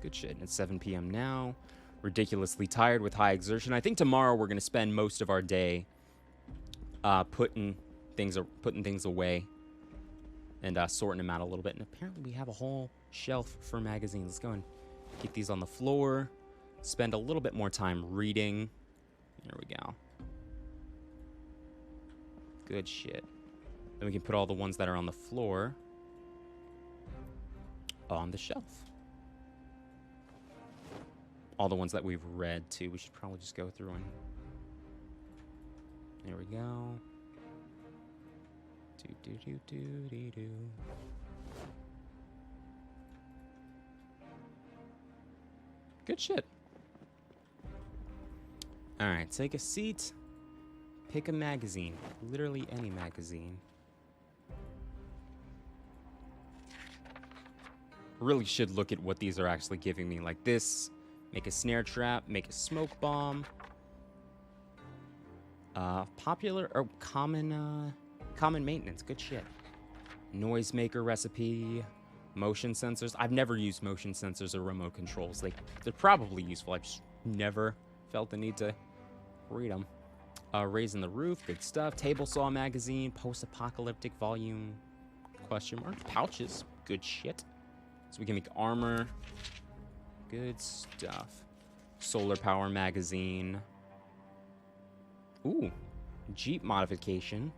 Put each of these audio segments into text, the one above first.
Good shit. It's 7 p.m. now. Ridiculously tired with high exertion. I think tomorrow we're going to spend most of our day putting things away and sorting them out a little bit. And apparently we have a whole shelf for magazines. Let's go and keep these on the floor. Spend a little bit more time reading. There we go. Good shit. Then we can put all the ones that are on the floor on the shelf. All the ones that we've read, too. We should probably just go through and... There we go. Do-do-do-do-do-do. Good shit. Alright, take a seat. Pick a magazine. Literally any magazine. Really should look at what these are actually giving me. Like this. Make a snare trap. Make a smoke bomb. Popular or common maintenance. Good shit. Noisemaker recipe. Motion sensors. I've never used motion sensors or remote controls. They're probably useful. I've just never felt the need to read them. Raising the roof. Good stuff. Table saw magazine. Post-apocalyptic volume. Question mark. Pouches. Good shit. So we can make armor. Good stuff. Solar power magazine. Ooh. Jeep modification.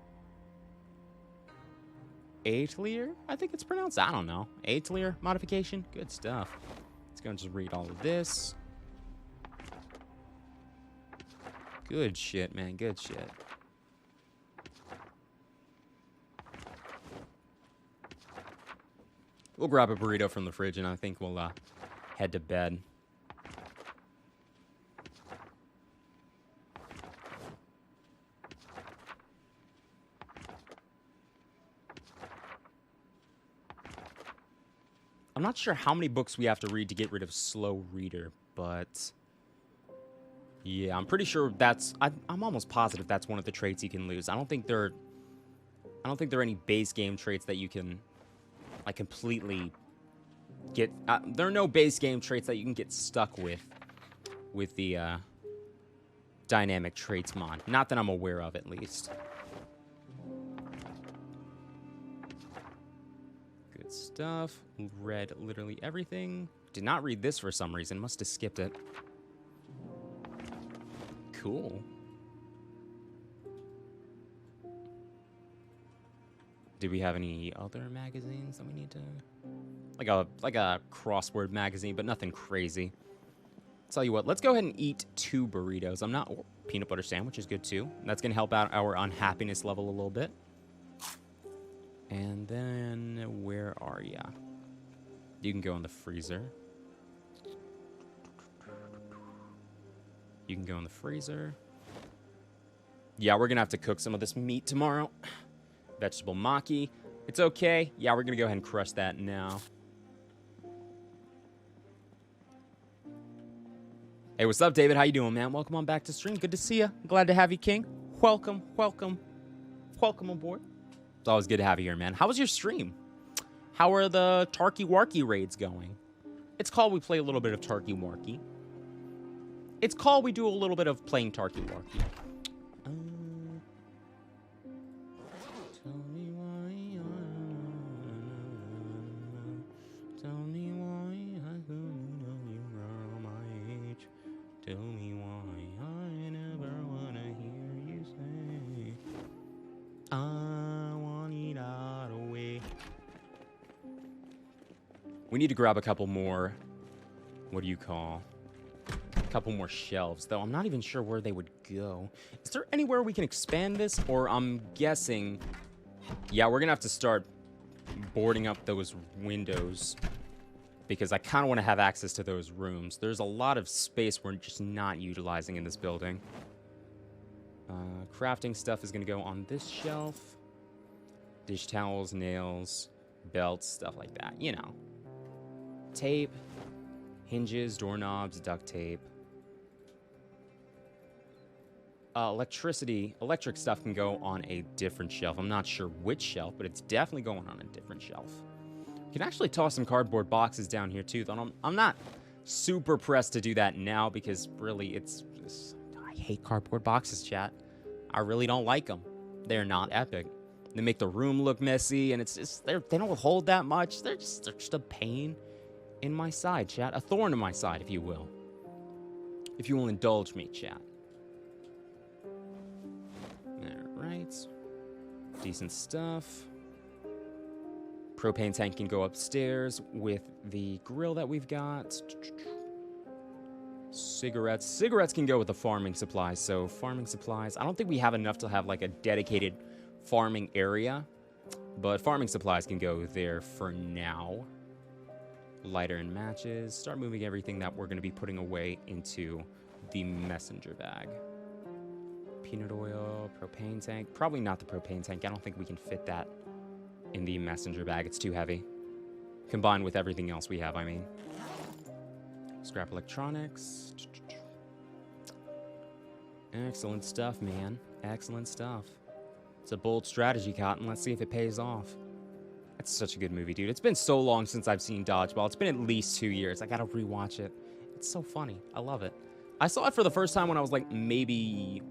Atelier? I think it's pronounced. I don't know. Atelier modification? Good stuff. Let's go and just read all of this. Good shit, man. Good shit. We'll grab a burrito from the fridge and I think we'll head to bed. I'm not sure how many books we have to read to get rid of slow reader, but yeah, I'm pretty sure that's... I'm almost positive that's one of the traits you can lose. I don't think there are any base game traits that you can like completely get... there are no base game traits that you can get stuck with the dynamic traits mod. Not that I'm aware of, at least. Good stuff. Read literally everything. Did not read this for some reason. Must have skipped it. Cool. Do we have any other magazines that we need to... Like a crossword magazine, but nothing crazy. Tell you what, let's go ahead and eat 2 burritos. Oh, peanut butter sandwich is good too. That's going to help out our unhappiness level a little bit. And then, where are ya? You can go in the freezer. You can go in the freezer. Yeah, we're going to have to cook some of this meat tomorrow. Vegetable maki. It's okay. Yeah, we're going to go ahead and crush that now. Hey, what's up, David? How you doing, man? Welcome on back to stream. Good to see you. Glad to have you, King. Welcome, welcome, welcome aboard. It's always good to have you here, man. How was your stream? How are the Tarky-Warky raids going? It's called we play a little bit of Tarky-Warky. It's called we do a little bit of playing Tarky-Warky. Tell me why I couldn't know you were my age. Tell me why I never want to hear you say I want it out away. We need to grab a couple more, what do you call, a couple more shelves, though I'm not even sure where they would go. Is there anywhere we can expand this? Or I'm guessing, yeah, we're gonna have to start boarding up those windows because I kind of want to have access to those rooms. There's a lot of space we're just not utilizing in this building. Crafting stuff is gonna go on this shelf. Dish towels, nails, belts, stuff like that, you know. Tape, hinges, doorknobs, duct tape. Electric stuff can go on a different shelf. I'm not sure which shelf, but it's definitely going on a different shelf. You can actually toss some cardboard boxes down here too, though I'm not super pressed to do that now because really I hate cardboard boxes, chat. I really don't like them. They're not epic. They make the room look messy, and it's just they don't hold that much. They're just a pain in my side, chat. A thorn in my side, if you will. If you will indulge me, chat. Alright. Decent stuff. Propane tank can go upstairs with the grill that we've got. Cigarettes. Cigarettes can go with the farming supplies. So farming supplies. I don't think we have enough to have like a dedicated farming area. But farming supplies can go there for now. Lighter and matches. Start moving everything that we're going to be putting away into the messenger bag. Peanut oil, propane tank. Probably not the propane tank. I don't think we can fit that in the messenger bag. It's too heavy. Combined with everything else we have, I mean. Scrap electronics. Excellent stuff, man. Excellent stuff. It's a bold strategy, Cotton. Let's see if it pays off. It's such a good movie, dude. It's been so long since I've seen Dodgeball. It's been at least 2 years. I gotta rewatch it. It's so funny. I love it. I saw it for the first time when I was like maybe...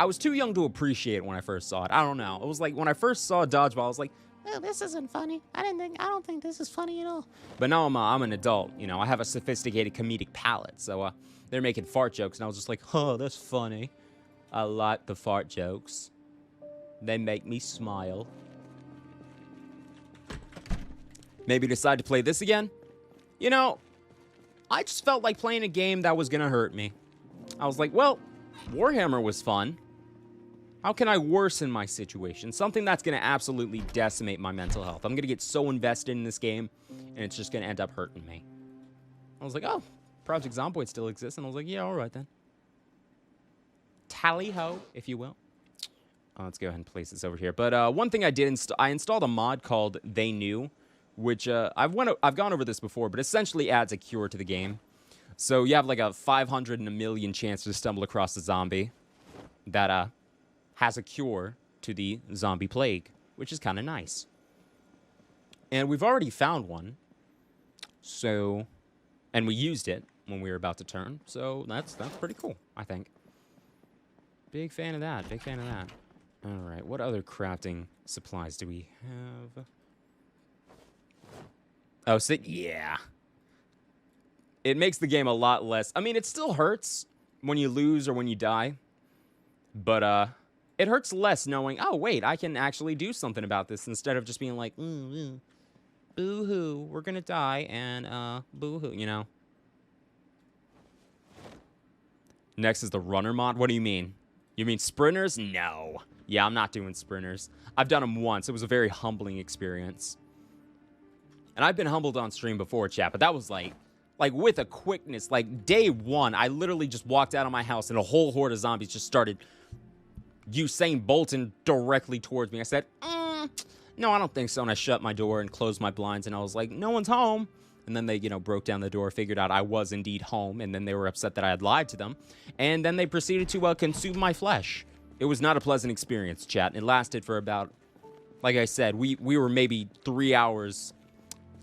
I was too young to appreciate it when I first saw it. I don't know. It was like when I first saw Dodgeball, I was like, oh, this isn't funny. I don't think this is funny at all. But now I'm an adult. You know, I have a sophisticated comedic palate. So they're making fart jokes, and I was just like, oh, that's funny. I like the fart jokes. They make me smile. Maybe decide to play this again? You know, I just felt like playing a game that was gonna hurt me. I was like, well, Warhammer was fun. How can I worsen my situation? Something that's gonna absolutely decimate my mental health. I'm gonna get so invested in this game, and it's just gonna end up hurting me. I was like, oh, Project Zomboid still exists, and I was like, yeah, all right then. Tally-ho, if you will. Let's go ahead and place this over here. But one thing I did, I installed a mod called They Knew, which I've gone over this before, but essentially adds a cure to the game. So you have like a 500 in a million chance to stumble across a zombie that has a cure to the zombie plague, which is kind of nice. And we've already found one. So, and we used it when we were about to turn. So that's pretty cool, I think. Big fan of that. Big fan of that. All right, what other crafting supplies do we have? Oh, so yeah. It makes the game a lot less. I mean, it still hurts when you lose or when you die. But it hurts less knowing, oh, wait, I can actually do something about this instead of just being like, boo-hoo, we're going to die, and boo-hoo, you know. Next is the runner mod. What do you mean? You mean sprinters? No. Yeah, I'm not doing sprinters. I've done them once. It was a very humbling experience. And I've been humbled on stream before, chat, but that was like with a quickness. Like day one, I literally just walked out of my house and a whole horde of zombies just started Usain Bolting directly towards me. I said, no, I don't think so. And I shut my door and closed my blinds, and I was like, no one's home. And then they, you know, broke down the door, figured out I was indeed home, and then they were upset that I had lied to them. And then they proceeded to consume my flesh. It was not a pleasant experience, chat. It lasted for about, like I said, we were maybe 3 hours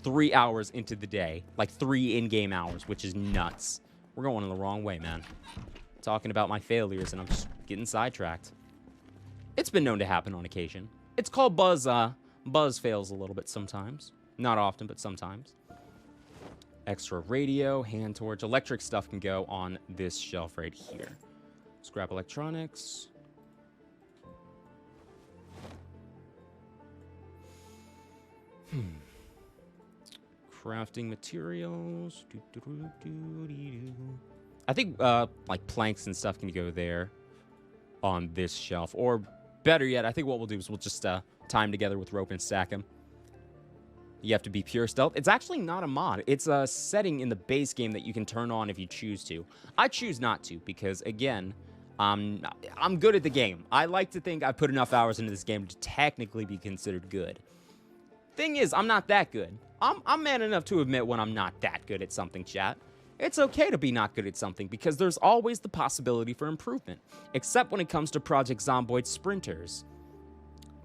into the day. Like 3 in-game hours, which is nuts. We're going in the wrong way, man. Talking about my failures, and I'm just getting sidetracked. It's been known to happen on occasion. It's called Buzz fails a little bit sometimes. Not often, but sometimes. Extra radio, hand torch, electric stuff can go on this shelf right here. Scrap electronics. Crafting materials. I think like planks and stuff can go there on this shelf. Or better yet, I think what we'll do is we'll just tie them together with rope and stack them. You have to be pure stealth. It's actually not a mod. It's a setting in the base game that you can turn on if you choose to. I choose not to because, again, I'm good at the game. I like to think I put enough hours into this game to technically be considered good. Thing is, I'm not that good. I'm man enough to admit when I'm not that good at something, chat. It's okay to be not good at something because there's always the possibility for improvement, except when it comes to Project Zomboid sprinters.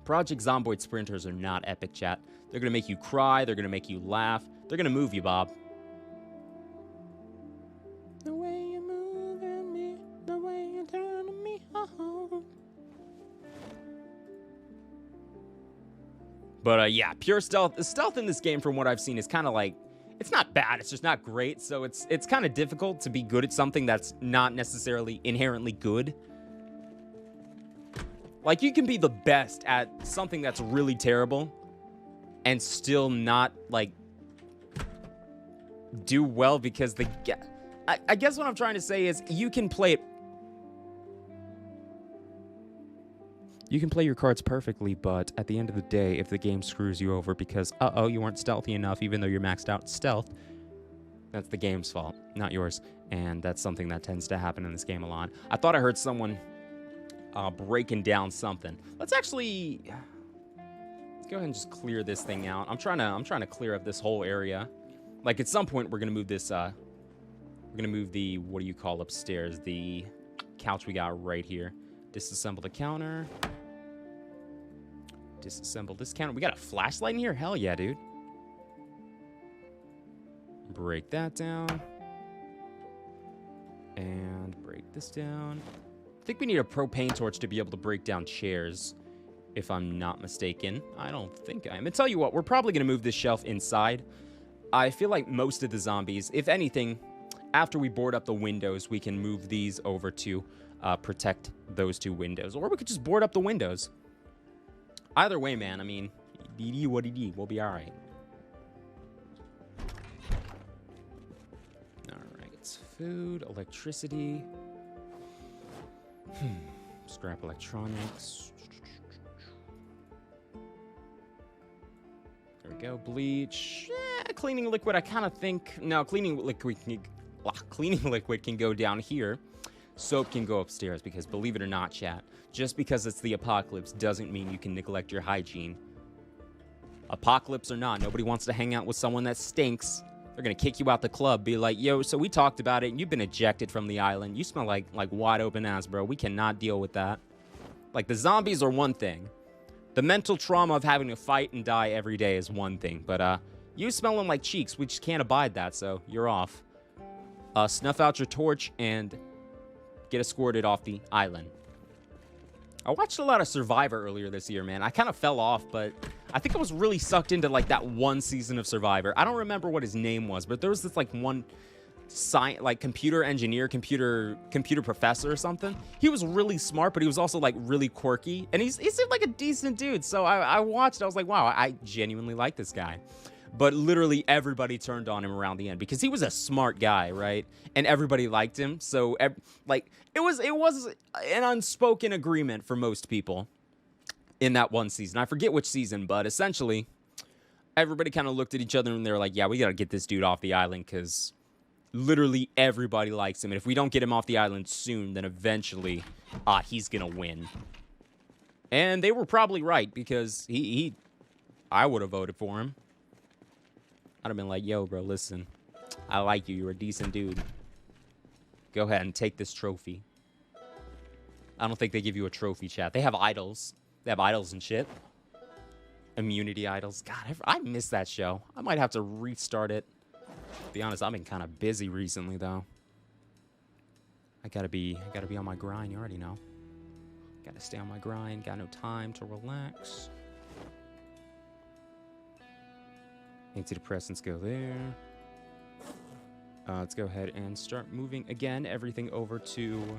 Project Zomboid sprinters are not epic, chat. They're going to make you cry. They're going to make you laugh. They're going to move you, Bob. But yeah, pure stealth. The stealth in this game, from what I've seen, is kind of like, it's not bad. It's just not great. So it's kind of difficult to be good at something that's not necessarily inherently good. Like, you can be the best at something that's really terrible and still not, like, do well because I guess what I'm trying to say is you can play it. You can play your cards perfectly, but at the end of the day, if the game screws you over because, you weren't stealthy enough, even though you're maxed out stealth, that's the game's fault, not yours. And that's something that tends to happen in this game a lot. I thought I heard someone breaking down something. Let's go ahead and just clear this thing out. I'm trying to clear up this whole area. Like, at some point, we're gonna move this. We're gonna move the, what do you call upstairs? The couch we got right here. Disassemble the counter. Disassemble this counter. We got a flashlight in here? Hell yeah, dude. Break that down. And break this down. I think we need a propane torch to be able to break down chairs, if I'm not mistaken. I don't think I am. And tell you what, we're probably going to move this shelf inside. I feel like most of the zombies, if anything, after we board up the windows, we can move these over to protect those two windows. Or we could just board up the windows. Either way, man, I mean, we'll be all right. All right, food, electricity. Scrap electronics. There we go, bleach. Cleaning liquid, I kind of think, no, cleaning liquid can go down here. Soap can go upstairs because, believe it or not, chat, just because it's the apocalypse doesn't mean you can neglect your hygiene. Apocalypse or not, nobody wants to hang out with someone that stinks. They're gonna kick you out the club, be like, yo, so we talked about it, and you've been ejected from the island. You smell like wide open ass, bro. We cannot deal with that. Like, the zombies are one thing. The mental trauma of having to fight and die every day is one thing. But, you smelling like cheeks, we just can't abide that, so you're off. Snuff out your torch and get escorted off the island. I watched a lot of Survivor earlier this year, man. I kind of fell off, but I think I was really sucked into, like, that one season of Survivor. I don't remember what his name was, but there was this, like, one computer engineer, computer professor or something. He was really smart, but he was also, like, really quirky. And he seemed like a decent dude. So I watched, I was like, wow, I genuinely like this guy. But literally everybody turned on him around the end because he was a smart guy, right? And everybody liked him. So, like, it was an unspoken agreement for most people in that one season. I forget which season, but essentially everybody kind of looked at each other and they were like, yeah, we got to get this dude off the island because literally everybody likes him. And if we don't get him off the island soon, then eventually he's going to win. And they were probably right because I would have voted for him. I'd have been like, yo, bro, listen. I like you. You're a decent dude. Go ahead and take this trophy. I don't think they give you a trophy, chat. They have idols. They have idols and shit. Immunity idols. God, I miss that show. I might have to restart it. To be honest, I've been kind of busy recently, though. I gotta be on my grind. You already know. Gotta stay on my grind. Got no time to relax. Antidepressants go there. Let's go ahead and start moving again. Everything over to...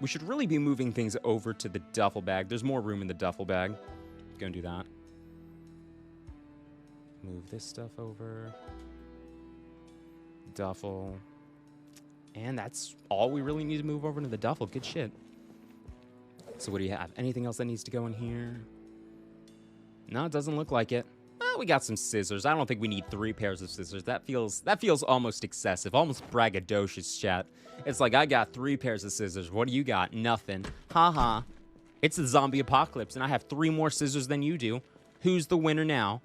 We should really be moving things over to the duffel bag. There's more room in the duffel bag. Gonna do that. Move this stuff over. Duffel. And that's all we really need to move over into the duffel. Good shit. So what do you have? Anything else that needs to go in here? No, it doesn't look like it. We got some scissors. I don't think we need 3 pairs of scissors. That feels almost excessive, almost braggadocious, chat. It's like, I got 3 pairs of scissors. What do you got? Nothing. Haha. It's the zombie apocalypse, and I have 3 more scissors than you do. Who's the winner now?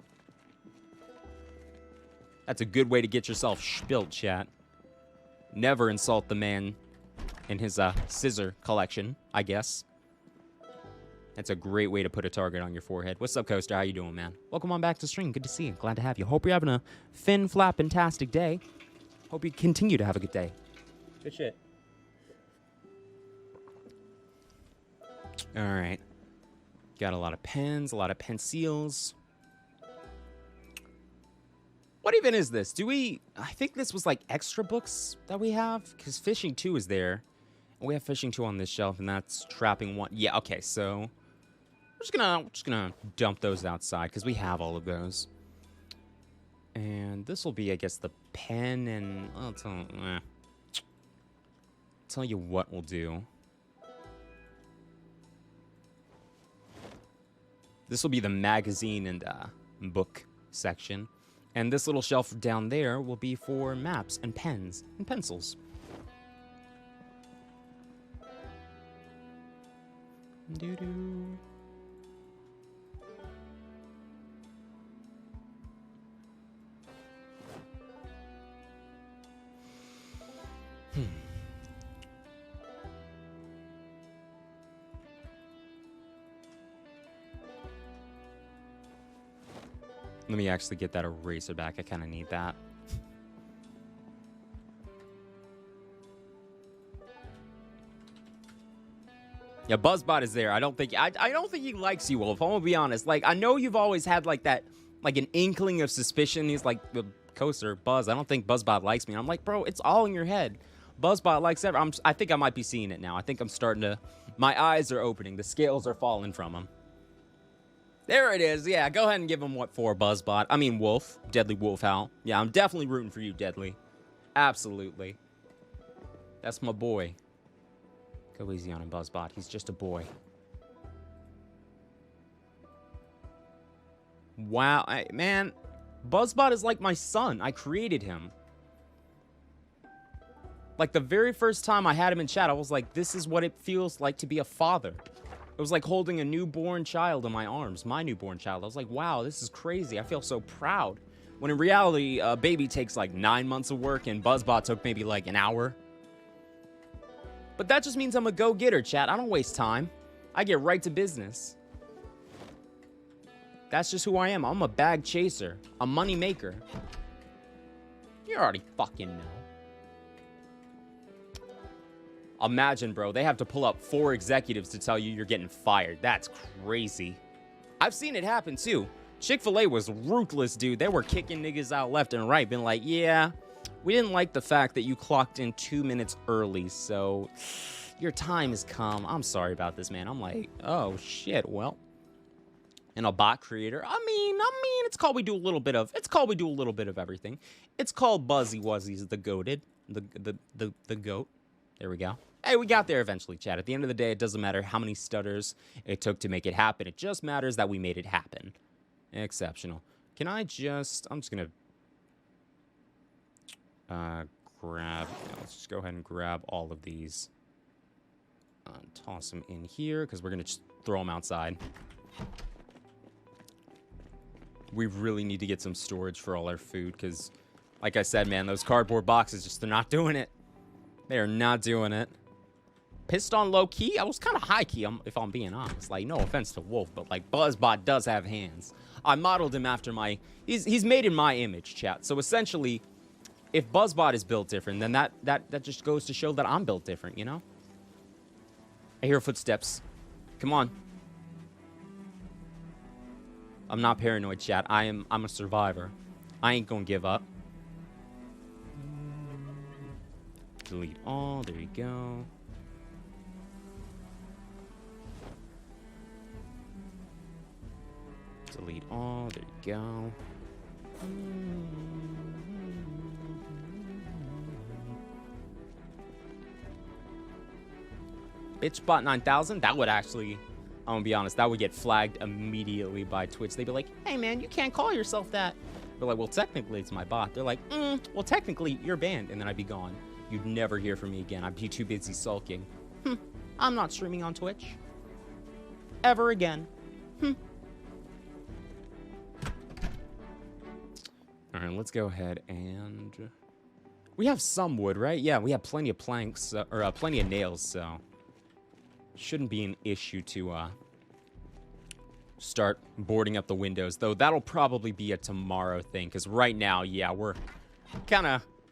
That's a good way to get yourself spilt, chat. Never insult the man in his scissor collection, I guess. That's a great way to put a target on your forehead. What's up, Coaster? How you doing, man? Welcome on back to stream. Good to see you. Glad to have you. Hope you're having a fin-flappin-tastic day. Hope you continue to have a good day. Good shit. All right. Got a lot of pens, a lot of pencils. What even is this? I think this was like extra books that we have, because Fishing 2 is there. We have Fishing 2 on this shelf, and that's Trapping 1. Yeah, okay, so we're just gonna dump those outside, because we have all of those. And this will be, I guess, the pen, and I'll tell you what we'll do. This will be the magazine and book section. And this little shelf down there will be for maps and pens and pencils. Doo-doo. Let me actually get that eraser back. I kind of need that. Yeah, BuzzBot is there. I don't think he likes you, Wolf. I'm gonna be honest. Like, I know you've always had like that, like an inkling of suspicion. He's like the coaster, Buzz. I don't think BuzzBot likes me. And I'm like, bro, it's all in your head. BuzzBot likes everyone. I think I might be seeing it now. I think I'm starting to. My eyes are opening. The scales are falling from him. There it is. Yeah, go ahead and give him what for, BuzzBot. I mean, Wolf. Deadly Wolf Howl. Yeah, I'm definitely rooting for you, Deadly. Absolutely. That's my boy. Go easy on him, BuzzBot. He's just a boy. Wow. Man, BuzzBot is like my son. I created him. Like, the very first time I had him in chat, I was like, this is what it feels like to be a father. It was like holding a newborn child in my arms, my newborn child. I was like, wow, this is crazy. I feel so proud. When in reality, a baby takes like 9 months of work, and BuzzBot took maybe like an hour. But that just means I'm a go-getter, chat. I don't waste time. I get right to business. That's just who I am. I'm a bag chaser, a money maker. You already fucking know. Imagine, bro, they have to pull up 4 executives to tell you you're getting fired. That's crazy. I've seen it happen, too. Chick-fil-A was ruthless, dude. They were kicking niggas out left and right, being like, yeah, we didn't like the fact that you clocked in 2 minutes early, so your time has come. I'm sorry about this, man. I'm like, oh, shit, well. And a bot creator, I mean, it's called we do a little bit of everything. It's called Buzzy Wuzzy's the goated, the goat. There we go. Hey, we got there eventually, chat. At the end of the day, it doesn't matter how many stutters it took to make it happen. It just matters that we made it happen. Exceptional. Can I just... I'm just going to grab... let's just go ahead and grab all of these. Toss them in here, because we're going to just throw them outside. We really need to get some storage for all our food, because, like I said, man, those cardboard boxes just, they're not doing it. They are not doing it. Pissed on low key? I was kind of high key, if I'm being honest. Like, no offense to Wolf, but like BuzzBot does have hands. I modeled him after my... He's made in my image, chat. So essentially, if BuzzBot is built different, then that just goes to show that I'm built different, you know? I hear footsteps. Come on. I'm not paranoid, chat. I'm a survivor. I ain't gonna give up. Delete all. There you go. Delete all. There you go. Bitchbot 9000. That would actually, I'm gonna be honest, that would get flagged immediately by Twitch. They'd be like, hey man, you can't call yourself that. We're like, well, technically it's my bot. They're like, well, technically you're banned. And then I'd be gone. You'd never hear from me again. I'd be too busy sulking. I'm not streaming on Twitch. Ever again. Alright, let's go ahead and... We have some wood, right? Yeah, we have plenty of planks, or plenty of nails, so... Shouldn't be an issue to, start boarding up the windows. Though that'll probably be a tomorrow thing, because right now, yeah, we're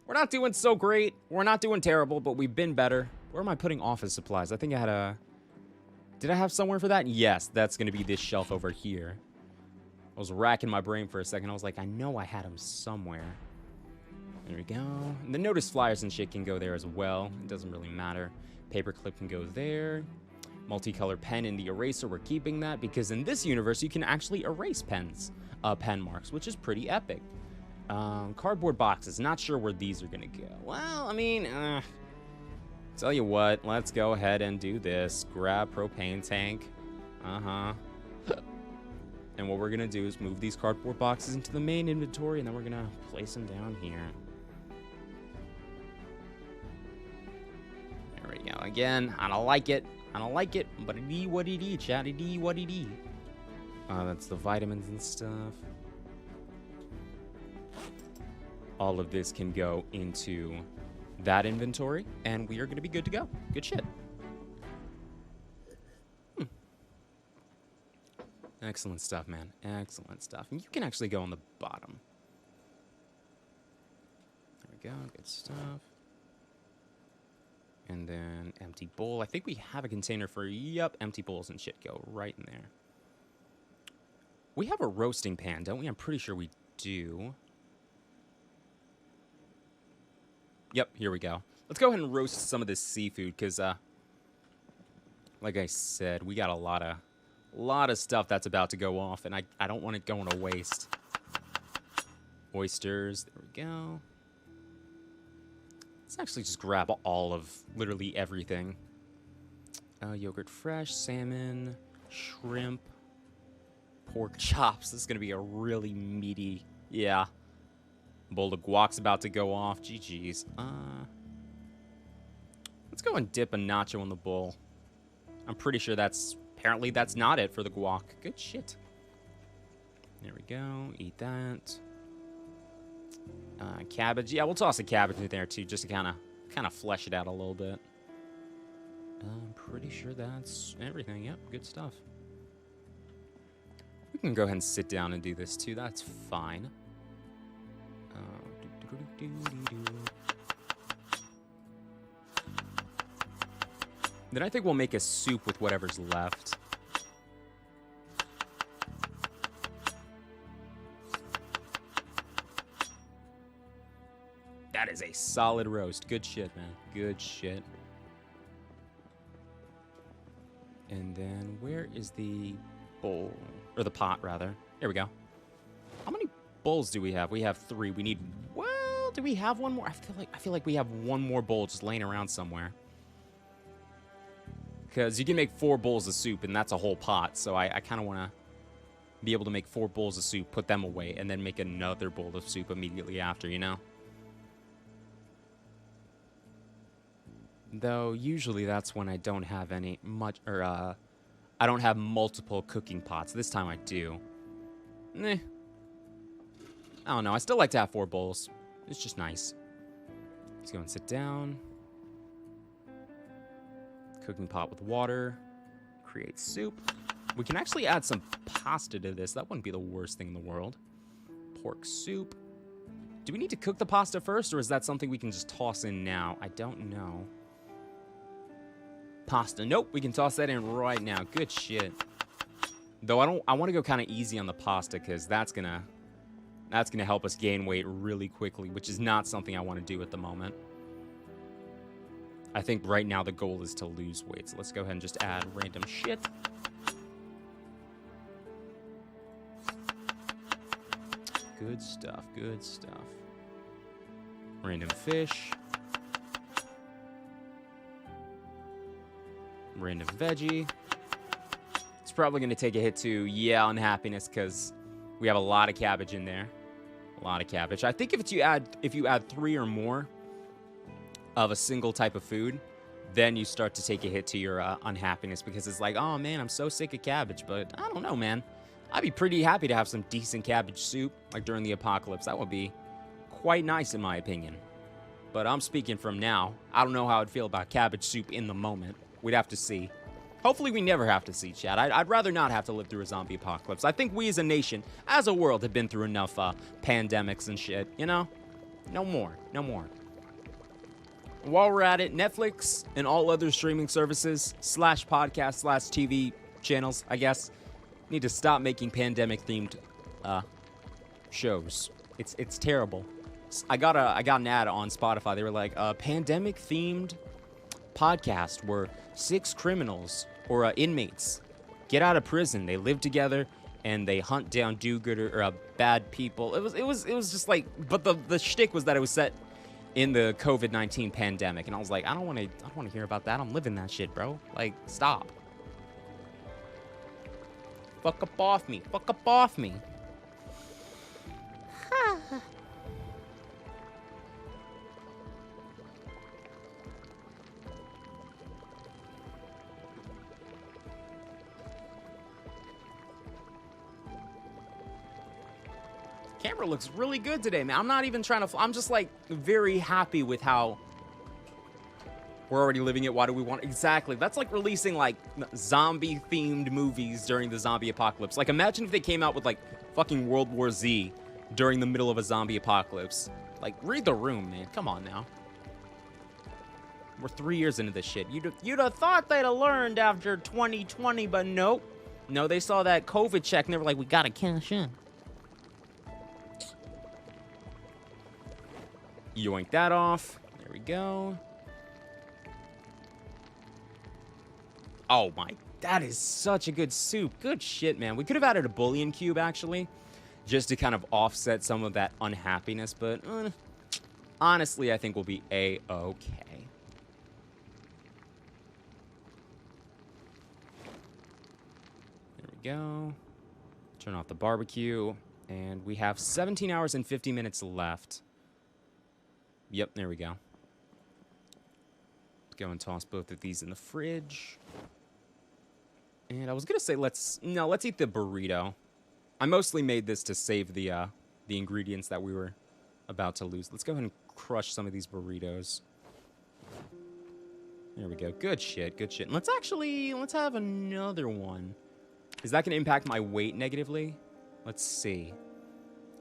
not doing so great. We're not doing terrible, but we've been better. Where am I putting office supplies? I think I had a... Did I have somewhere for that? Yes, that's going to be this shelf over here. I was racking my brain for a second. I was like, I know I had them somewhere. There we go. And the notice flyers and shit can go there as well. It doesn't really matter. Paperclip can go there. Multicolor pen in the eraser, we're keeping that because in this universe you can actually erase pen marks, which is pretty epic. Cardboard boxes, not sure where these are gonna go. Well, I mean, tell you what, let's go ahead and do this. Grab propane tank. And what we're gonna do is move these cardboard boxes into the main inventory, and then we're gonna place them down here. There we go. Again, I don't like it. I don't like it, but it is what it is, chat. It is what it is. That's the vitamins and stuff. All of this can go into that inventory, and we are going to be good to go. Good shit. Excellent stuff, man. Excellent stuff. And you can actually go on the bottom. There we go. Good stuff. And then empty bowl. I think we have a container for, yep, empty bowls and shit go right in there. We have a roasting pan, don't we? I'm pretty sure we do. Yep, here we go. Let's go ahead and roast some of this seafood because, like I said, we got a lot of stuff that's about to go off, and I don't want it going to waste. Oysters, there we go. Let's actually just grab all of literally everything. Yogurt fresh, salmon, shrimp, pork chops. This is going to be a really meaty, yeah. Bowl of guac's about to go off. GG's. Let's go and dip a nacho in the bowl. I'm pretty sure apparently that's not it for the guac. Good shit. There we go. Eat that. Cabbage. Yeah, we'll toss a cabbage in there too, just to kind of flesh it out a little bit. I'm pretty sure that's everything. Yep, good stuff. We can go ahead and sit down and do this too. That's fine. Then I think we'll make a soup with whatever's left. That is a solid roast. Good shit, man. Good shit. And then where is the bowl? Or the pot, rather. Here we go. How many bowls do we have? We have 3. We need... Well, do we have one more? I feel like we have one more bowl just laying around somewhere. Because you can make 4 bowls of soup, and that's a whole pot. So I kind of want to be able to make 4 bowls of soup, put them away, and then make another bowl of soup immediately after, you know? Though, usually that's when I don't have I don't have multiple cooking pots. This time I do. I don't know. I still like to have 4 bowls. It's just nice. Let's go and sit down. Cooking pot with water. Create soup. We can actually add some pasta to this. That wouldn't be the worst thing in the world. Pork soup. Do we need to cook the pasta first, or is that something we can just toss in now? I don't know. Pasta. Nope, we can toss that in right now. Good shit. Though I want to go kind of easy on the pasta because that's gonna help us gain weight really quickly, which is not something I want to do at the moment. I think right now the goal is to lose weight. So let's go ahead and just add random shit. Good stuff. Good stuff. Random fish. Random veggie. It's probably going to take a hit to, yeah, unhappiness because we have a lot of cabbage in there. A lot of cabbage. I think if you add 3 or more of a single type of food, then you start to take a hit to your unhappiness because it's like, oh man, I'm so sick of cabbage. But I don't know, man. I'd be pretty happy to have some decent cabbage soup like during the apocalypse. That would be quite nice in my opinion. But I'm speaking from now. I don't know how I'd feel about cabbage soup in the moment. We'd have to see. Hopefully we never have to see, chat. I'd rather not have to live through a zombie apocalypse. I think we as a nation, as a world, have been through enough pandemics and shit, you know? No more. No more. While we're at it, Netflix and all other streaming services / podcast / TV channels, I guess, need to stop making pandemic-themed shows. It's terrible. I got an ad on Spotify. They were like, a pandemic-themed podcast where 6 criminals or inmates get out of prison. They live together and they hunt down do-gooder or bad people. It was just like, but the shtick was that it was set in the COVID-19 pandemic, and I was like, I don't want to hear about that. I'm living that shit, bro. Like, stop. Fuck up off me. Fuck up off me. Camera looks really good today, man. I'm not even trying to... I'm just, like, very happy with how we're already living it. Why do we want... Exactly. That's like releasing, like, zombie-themed movies during the zombie apocalypse. Like, imagine if they came out with, like, fucking World War Z during the middle of a zombie apocalypse. Like, read the room, man. Come on now. We're 3 years into this shit. You'd have thought they'd have learned after 2020, but nope. No, they saw that COVID check and they were like, we gotta cash in. Yoink that off. There we go. Oh my, that is such a good soup. Good shit, man. We could have added a bullion cube, actually, just to kind of offset some of that unhappiness, but honestly, I think we'll be A-okay. There we go. Turn off the barbecue, and we have 17 hours and 50 minutes left. Yep, there we go. Let's go and toss both of these in the fridge. And I was gonna say let's eat the burrito. I mostly made this to save the ingredients that we were about to lose. Let's go ahead and crush some of these burritos. There we go. Good shit, good shit. And let's have another one. Is that gonna impact my weight negatively? Let's see.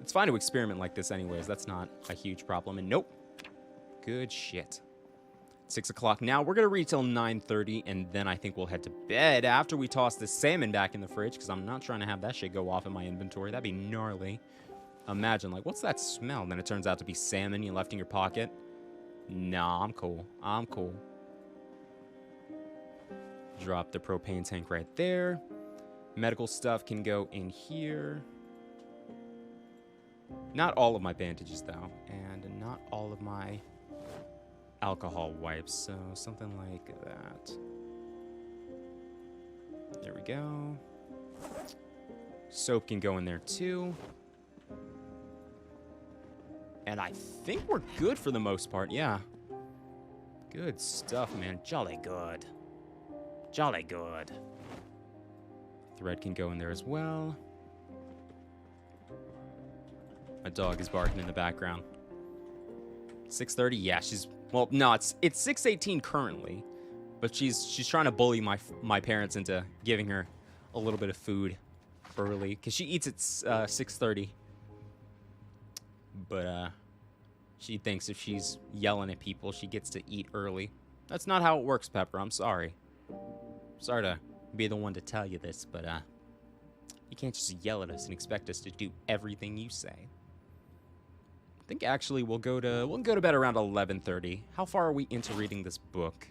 It's fine to experiment like this anyways. That's not a huge problem. And nope. Good shit. 6 o'clock now. We're going to read till 9:30, and then I think we'll head to bed after we toss this salmon back in the fridge, because I'm not trying to have that shit go off in my inventory. That'd be gnarly. Imagine, like, what's that smell? And then it turns out to be salmon you left in your pocket. Nah, I'm cool. I'm cool. Drop the propane tank right there. Medical stuff can go in here. Not all of my bandages, though, and not all of my alcohol wipes, so something like that. There we go. Soap can go in there too. And I think we're good for the most part, yeah. Good stuff, man. Jolly good. Jolly good. Thread can go in there as well. My dog is barking in the background. 6:30? Yeah, she's... Well, no, it's 6:18 currently, but she's trying to bully my parents into giving her a little bit of food early, because she eats at 6:30. But she thinks if she's yelling at people, she gets to eat early. That's not how it works, Pepper. I'm sorry. Sorry to be the one to tell you this, but you can't just yell at us and expect us to do everything you say. I think actually we'll go to bed around 11:30. How far are we into reading this book?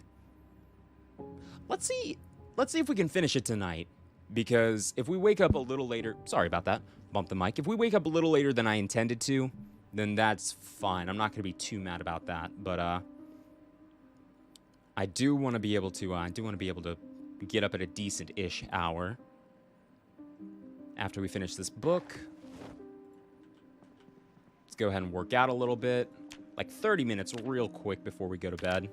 Let's see if we can finish it tonight, because if we wake up a little later, sorry about that, bump the mic. If we wake up a little later than I intended to, then that's fine. I'm not going to be too mad about that, but I do want to be able to get up at a decent-ish hour after we finish this book. Let's go ahead and work out a little bit. Like 30 minutes real quick before we go to bed.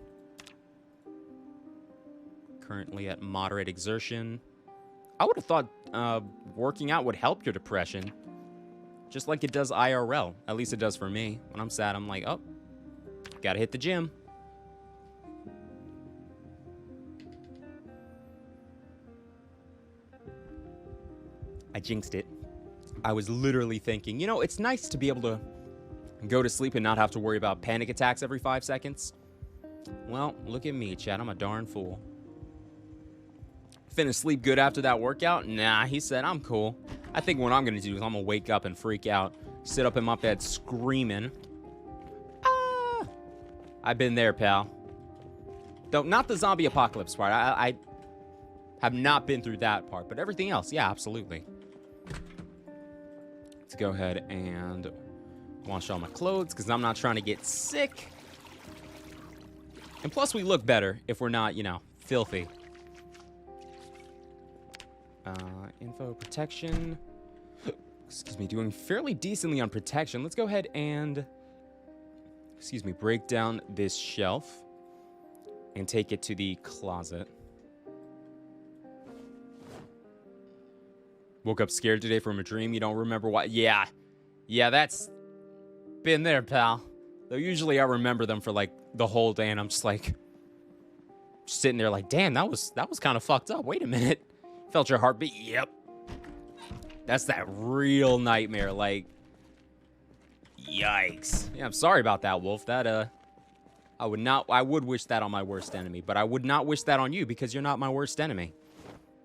Currently at moderate exertion. I would have thought working out would help your depression. Just like it does IRL. At least it does for me. When I'm sad, I'm like, oh, gotta hit the gym. I jinxed it. I was literally thinking, you know, it's nice to be able to go to sleep and not have to worry about panic attacks every 5 seconds. Well, look at me, Chad. I'm a darn fool. Finna sleep good after that workout? Nah, he said, I'm cool. I think what I'm going to do is I'm going to wake up and freak out. Sit up in my bed screaming. Ah! I've been there, pal. Though, not the zombie apocalypse part. I have not been through that part. But everything else, yeah, absolutely. Let's go ahead and wash all my clothes because I'm not trying to get sick. And plus, we look better if we're not, you know, filthy. Info protection. Excuse me, doing fairly decently on protection. Let's go ahead and, excuse me, break down this shelf and take it to the closet. Woke up scared today from a dream. You don't remember why? Yeah, that's been there, pal. Though usually I remember them for like the whole day, and I'm just like sitting there like, damn, that was kind of fucked up. Wait a minute, felt your heartbeat? Yep, that's that real nightmare. Like, yikes. Yeah, I'm sorry about that, Wolf. That I would wish that on my worst enemy, but I would not wish that on you because you're not my worst enemy.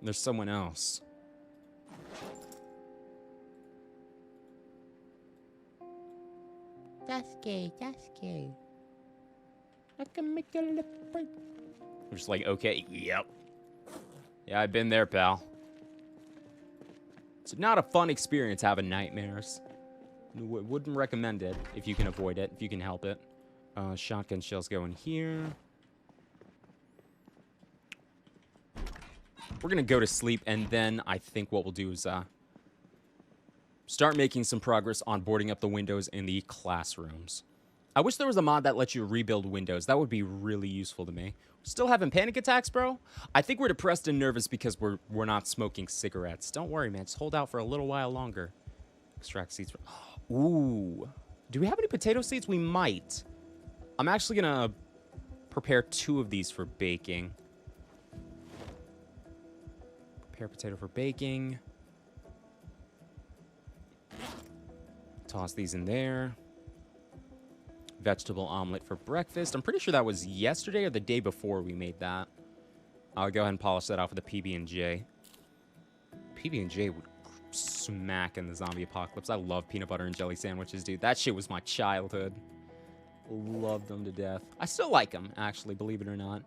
There's someone else. That's gay. I can make a lip break. I'm just like, okay, yep. Yeah, I've been there, pal. It's not a fun experience having nightmares. Wouldn't recommend it if you can avoid it, if you can help it. Shotgun shells go in here. We're gonna go to sleep, and then I think what we'll do is start making some progress on boarding up the windows in the classrooms. I wish there was a mod that lets you rebuild windows. That would be really useful to me. Still having panic attacks, bro? I think we're depressed and nervous because we're not smoking cigarettes. Don't worry, man. Just hold out for a little while longer. Extract seeds. Ooh. Do we have any potato seeds? We might. I'm actually going to prepare 2 of these for baking. Prepare potato for baking. Toss these in there. Vegetable omelet for breakfast. I'm pretty sure that was yesterday or the day before we made that. I'll go ahead and polish that off with a PB&J. PB&J would smack in the zombie apocalypse. I love peanut butter and jelly sandwiches, dude. That shit was my childhood. Loved them to death. I still like them, actually, believe it or not.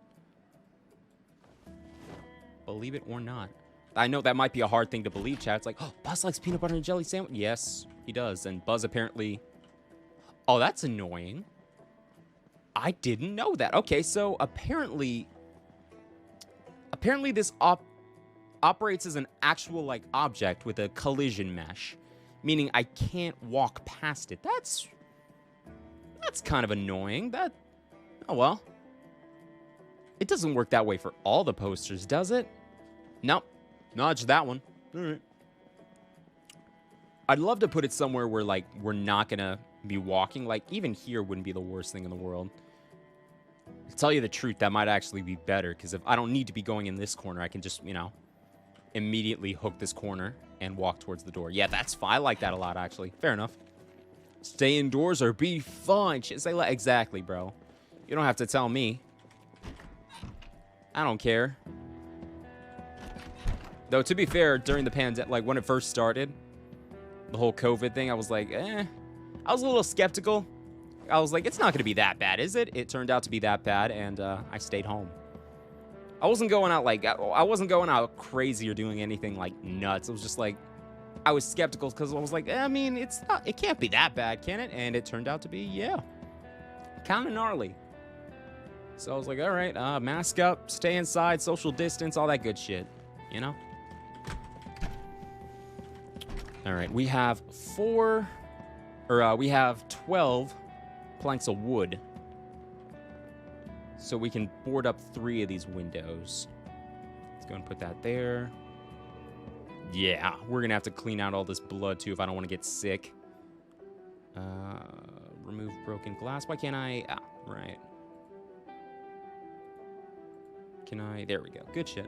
Believe it or not. I know that might be a hard thing to believe, chat. It's like, oh, Buzz likes peanut butter and jelly sandwich. Yes, he does. And Buzz apparently... Oh, that's annoying. I didn't know that. Okay, so apparently this operates as an actual, like, object with a collision mesh. Meaning I can't walk past it. That's kind of annoying. Oh, well. It doesn't work that way for all the posters, does it? Nope. Not just that one. All right. I'd love to put it somewhere where, like, we're not going to be walking. Like, even here wouldn't be the worst thing in the world. To tell you the truth, that might actually be better, because if I don't need to be going in this corner, I can just, you know, immediately hook this corner and walk towards the door. Yeah, that's fine. I like that a lot, actually. Fair enough. Stay indoors or be fine. Say exactly, bro. You don't have to tell me. I don't care. Though, to be fair, during the pandemic, like, when it first started, the whole COVID thing, I was like, I was a little skeptical. I was like, it's not going to be that bad, is it? It turned out to be that bad, and I stayed home. I wasn't going out crazy or doing anything, like, nuts. It was just like, I was skeptical because I was like, I mean, it can't be that bad, can it? And it turned out to be, yeah, kind of gnarly. So I was like, all right, mask up, stay inside, social distance, all that good shit, you know? All right, we have 12 planks of wood. So we can board up 3 of these windows. Let's go and put that there. Yeah, we're gonna have to clean out all this blood too if I don't want to get sick. Remove broken glass. Why can't I? Ah, right. Can I? There we go. Good shit.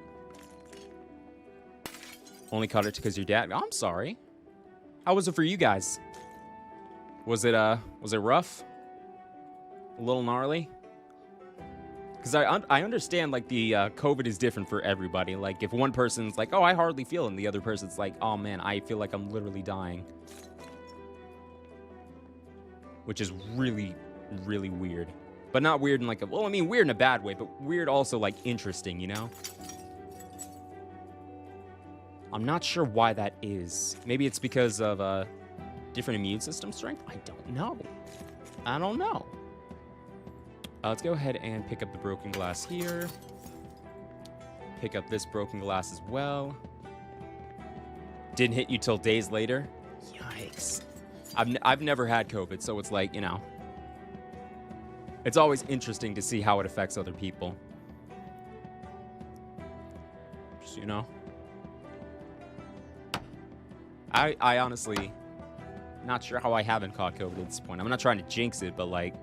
Only caught it because your dad. Oh, I'm sorry. How was it for you guys? Was it rough? A little gnarly? Because I understand, like, the COVID is different for everybody. Like, if one person's like, oh, I hardly feel it, and the other person's like, oh, man, I feel like I'm literally dying. Which is really, really weird. But not weird in like a, well, I mean, weird in a bad way, but weird also, like, interesting, you know? I'm not sure why that is. Maybe it's because of different immune system strength? I don't know. I don't know. Let's go ahead and pick up the broken glass here. Pick up this broken glass as well. Didn't hit you till days later. Yikes. I've never had COVID, so it's like, you know. It's always interesting to see how it affects other people. Just, you know. I honestly, not sure how I haven't caught COVID at this point. I'm not trying to jinx it, but like,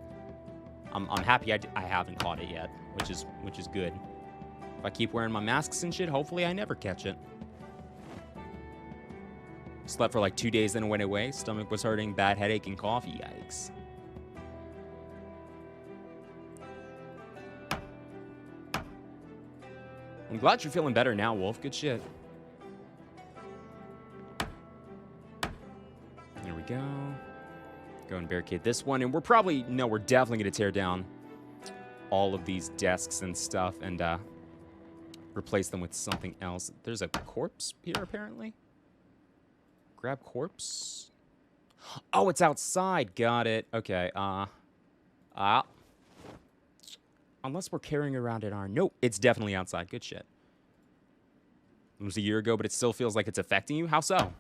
I'm happy I haven't caught it yet, which is good. If I keep wearing my masks and shit, hopefully I never catch it. Slept for like 2 days, then it went away. Stomach was hurting, bad headache, and cough. Yikes. I'm glad you're feeling better now, Wolf. Good shit. There we go. Go and barricade this one. And we're definitely going to tear down all of these desks and stuff and replace them with something else. There's a corpse here, apparently. Grab corpse. Oh, it's outside. Got it. Okay. Unless we're carrying around an iron. Nope, it's definitely outside. Good shit. It was a year ago, but it still feels like it's affecting you. How so?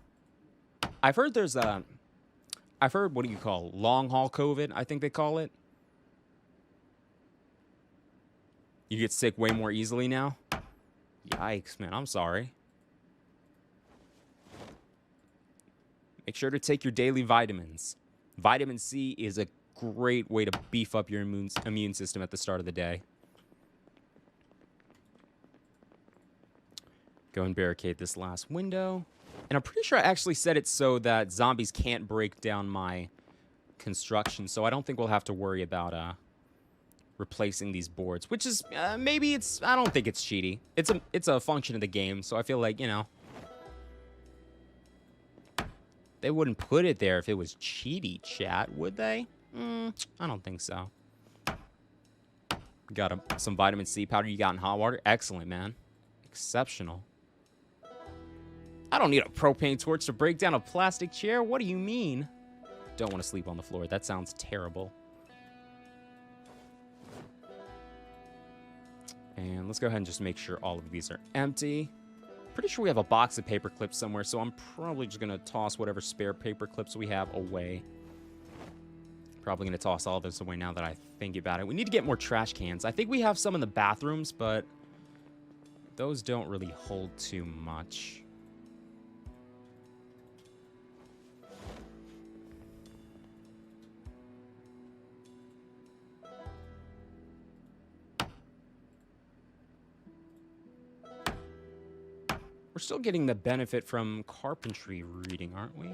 I've heard there's what do you call long haul COVID? I think they call it. You get sick way more easily now. Yikes, man. I'm sorry. Make sure to take your daily vitamins. Vitamin C is a great way to beef up your immune system at the start of the day. Go and barricade this last window. And I'm pretty sure I actually set it so that zombies can't break down my construction. So I don't think we'll have to worry about replacing these boards. Which is, maybe it's, I don't think it's cheaty. It's a function of the game. So I feel like, you know, they wouldn't put it there if it was cheaty, chat, would they? I don't think so. Got some vitamin C powder you got in hot water. Excellent, man. Exceptional. I don't need a propane torch to break down a plastic chair. What do you mean? Don't want to sleep on the floor. That sounds terrible. And let's go ahead and just make sure all of these are empty. Pretty sure we have a box of paper clips somewhere, so I'm probably just going to toss whatever spare paper clips we have away. Probably going to toss all this away now that I think about it. We need to get more trash cans. I think we have some in the bathrooms, but those don't really hold too much. We're still getting the benefit from carpentry reading, aren't we?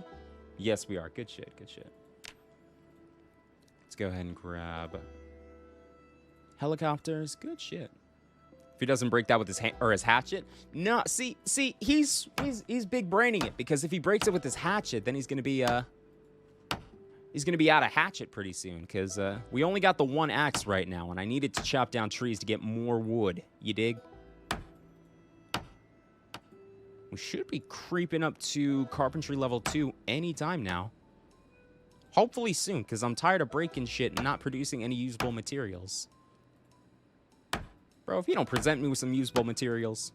Yes, we are. Good shit, good shit. Let's go ahead and grab helicopters. Good shit. If he doesn't break that with his hatchet, no. See, he's big braining it, because if he breaks it with his hatchet, then he's gonna be out of hatchet pretty soon. Because we only got the one axe right now, and I needed to chop down trees to get more wood. You dig? We should be creeping up to carpentry level 2 anytime now. Hopefully soon, because I'm tired of breaking shit and not producing any usable materials. Bro, if you don't present me with some usable materials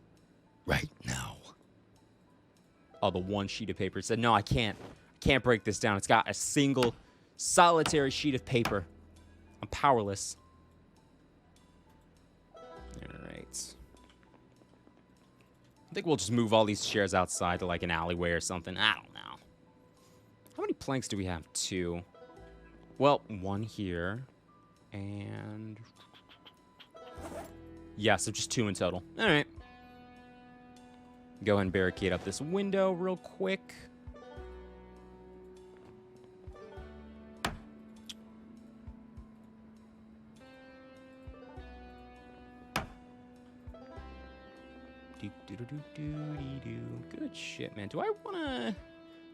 right now. Oh, the one sheet of paper said, no, I can't. I can't break this down. It's got a single solitary sheet of paper. I'm powerless. All right. I think we'll just move all these chairs outside to like an alleyway or something. I don't know. How many planks do we have? 2. Well, 1 here. And yeah, so just 2 in total. All right. Go ahead and barricade up this window real quick. Good shit, man. Do I want to...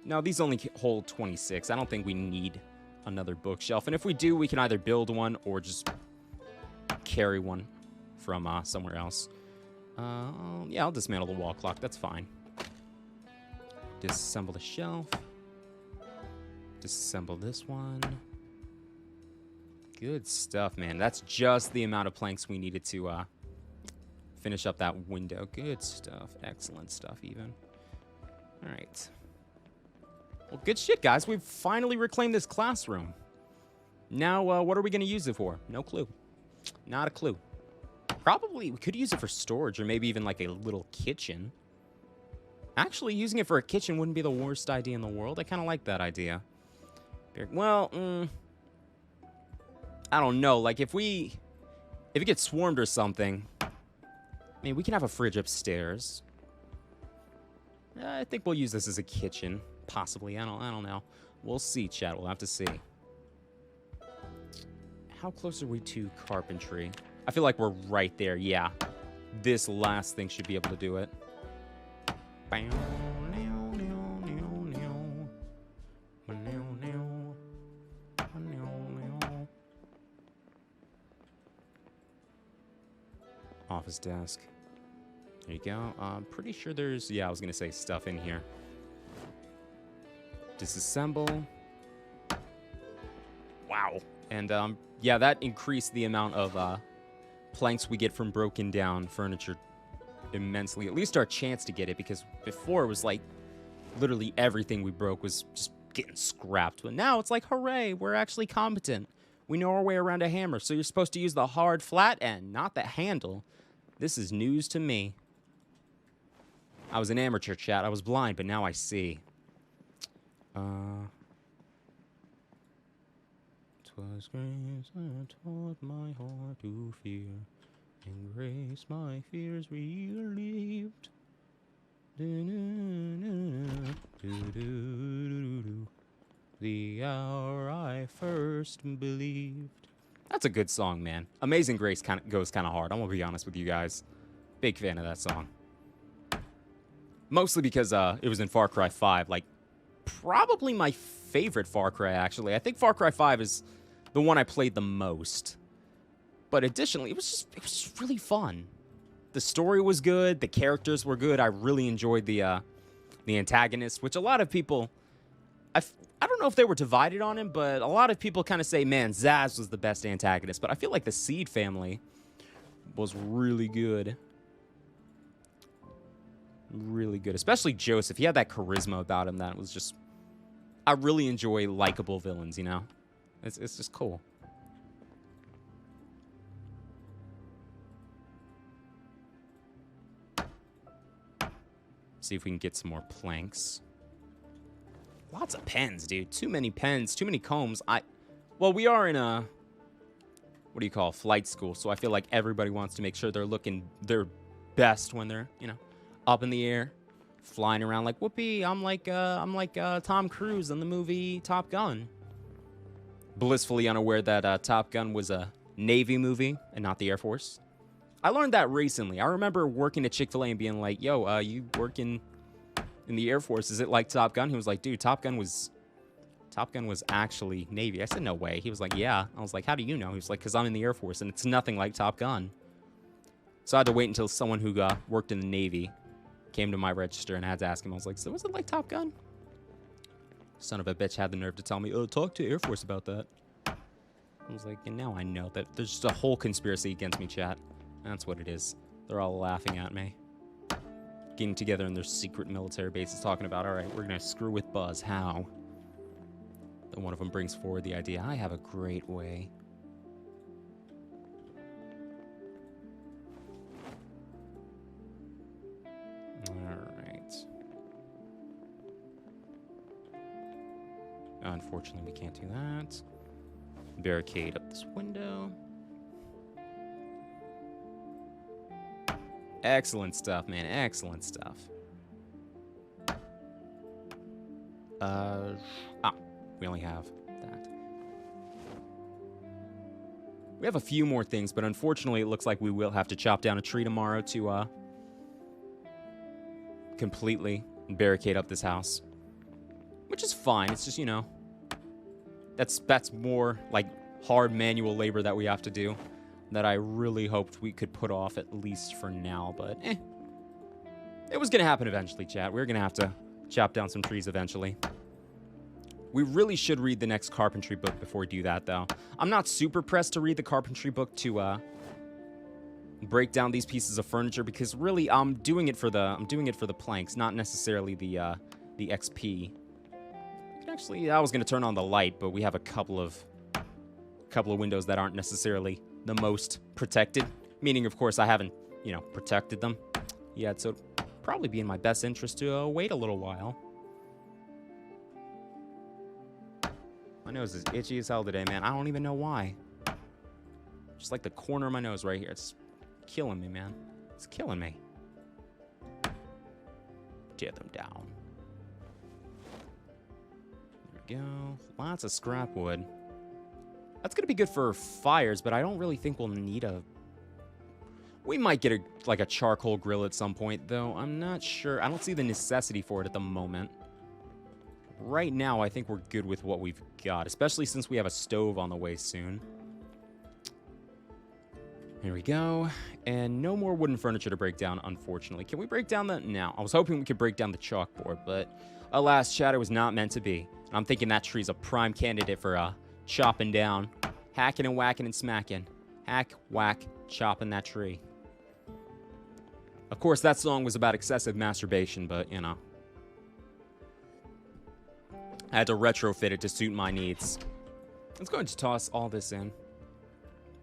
No, these only hold 26. I don't think we need another bookshelf. And if we do, we can either build one or just carry one from somewhere else. Yeah, I'll dismantle the wall clock. That's fine. Disassemble the shelf. Disassemble this one. Good stuff, man. That's just the amount of planks we needed to finish up that window. Good stuff. Excellent stuff, even. All right. Well, good shit, guys. We've finally reclaimed this classroom. Now, what are we going to use it for? No clue. Not a clue. Probably we could use it for storage or maybe even like a little kitchen. Actually, using it for a kitchen wouldn't be the worst idea in the world. I kind of like that idea. Well, I don't know. Like, if it gets swarmed or something, I mean, we can have a fridge upstairs. I think we'll use this as a kitchen. Possibly. I don't know. We'll see, chat. We'll have to see. How close are we to carpentry? I feel like we're right there. Yeah. This last thing should be able to do it. Office desk. There you go. I'm pretty sure there's... Yeah, I was going to say stuff in here. Disassemble. Wow. And, yeah, that increased the amount of planks we get from broken down furniture immensely. At least our chance to get it, because before it was like literally everything we broke was just getting scrapped. But now it's like, hooray, we're actually competent. We know our way around a hammer. So you're supposed to use the hard flat end, not the handle. This is news to me. I was an amateur, chat. I was blind, but now I see. 'Twas grace that taught my heart to fear, and grace my fears relieved. The hour I first believed. That's a good song, man. Amazing Grace goes kind of hard. I'm gonna be honest with you guys. Big fan of that song. Mostly because it was in Far Cry 5. Like, probably my favorite Far Cry, actually. I think Far Cry 5 is the one I played the most. But additionally, it was just really fun. The story was good. The characters were good. I really enjoyed the antagonist, which a lot of people... I don't know if they were divided on him, but a lot of people kind of say, man, Zaz was the best antagonist. But I feel like the Seed family was really good. Really good. Especially Joseph. He had that charisma about him that was just... I really enjoy likable villains, you know? It's just cool. See if we can get some more planks. Lots of pens, dude. Too many pens, too many combs. Well, we are in a... What do you call it? Flight school. So I feel like everybody wants to make sure they're looking their best when they're, you know, up in the air, flying around like, whoopee, I'm like Tom Cruise in the movie Top Gun. Blissfully unaware that Top Gun was a Navy movie and not the Air Force. I learned that recently. I remember working at Chick-fil-A and being like, yo, you work in the Air Force. Is it like Top Gun? He was like, dude, Top Gun was actually Navy. I said, no way. He was like, yeah. I was like, how do you know? He was like, because I'm in the Air Force and it's nothing like Top Gun. So I had to wait until someone who worked in the Navy came to my register and I had to ask him. I was like, so was it like Top Gun? Son of a bitch had the nerve to tell me, oh, talk to Air Force about that. I was like, and now I know that there's just a whole conspiracy against me, chat. That's what it is. They're all laughing at me. Getting together in their secret military bases talking about, all right, we're going to screw with Buzz. How? Then one of them brings forward the idea, I have a great way. Unfortunately, we can't do that. Barricade up this window. Excellent stuff, man. Excellent stuff. We only have that. We have a few more things, but unfortunately, it looks like we will have to chop down a tree tomorrow to completely barricade up this house. Which is fine. It's just, you know, that's more like hard manual labor that we have to do that I really hoped we could put off at least for now, but it was going to happen eventually, chat. We were going to have to chop down some trees eventually. We really should read the next carpentry book before we do that, though. I'm not super pressed to read the carpentry book to break down these pieces of furniture because really I'm doing it for the planks, not necessarily the XP. Actually, I was going to turn on the light, but we have a couple of windows that aren't necessarily the most protected. Meaning, of course, I haven't, you know, protected them yet, so it'd probably be in my best interest to wait a little while. My nose is itchy as hell today, man. I don't even know why. Just like the corner of my nose right here. It's killing me, man. It's killing me. Tear them down. There we go. Lots of scrap wood. That's going to be good for fires, but I don't really think we'll need a... We might get a charcoal grill at some point, though. I'm not sure. I don't see the necessity for it at the moment. Right now, I think we're good with what we've got, especially since we have a stove on the way soon. Here we go. And no more wooden furniture to break down, unfortunately. Can we break down the... No. I was hoping we could break down the chalkboard, but alas, chat, it was not meant to be. And I'm thinking that tree's a prime candidate for chopping down. Hacking and whacking and smacking. Hack, whack, chopping that tree. Of course, that song was about excessive masturbation, but, you know. I had to retrofit it to suit my needs. Let's go ahead and toss all this in.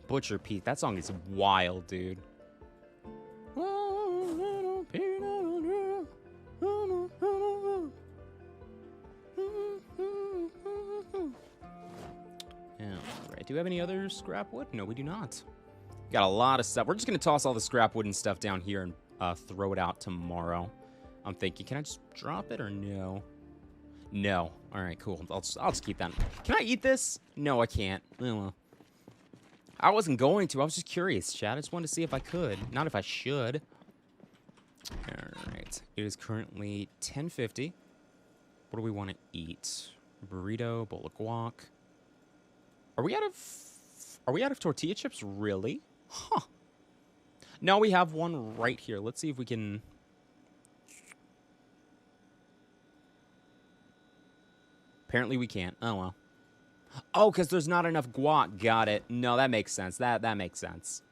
Butcher Pete. That song is wild, dude. Alright, do we have any other scrap wood? No, we do not. Got a lot of stuff. We're just going to toss all the scrap wood and stuff down here and throw it out tomorrow. I'm thinking, can I just drop it or no? No. Alright, cool. I'll just keep that. Can I eat this? No, I can't. Oh, well. I wasn't going to. I was just curious, chat. I just wanted to see if I could. Not if I should. Alright. It is currently 10:50. What do we want to eat? Burrito, bowl of guac. Are we out of tortilla chips? Really? Huh. No, we have one right here. Let's see if we can... Apparently we can't. Oh, well. Oh, because there's not enough guac. Got it. No, that makes sense. That makes sense.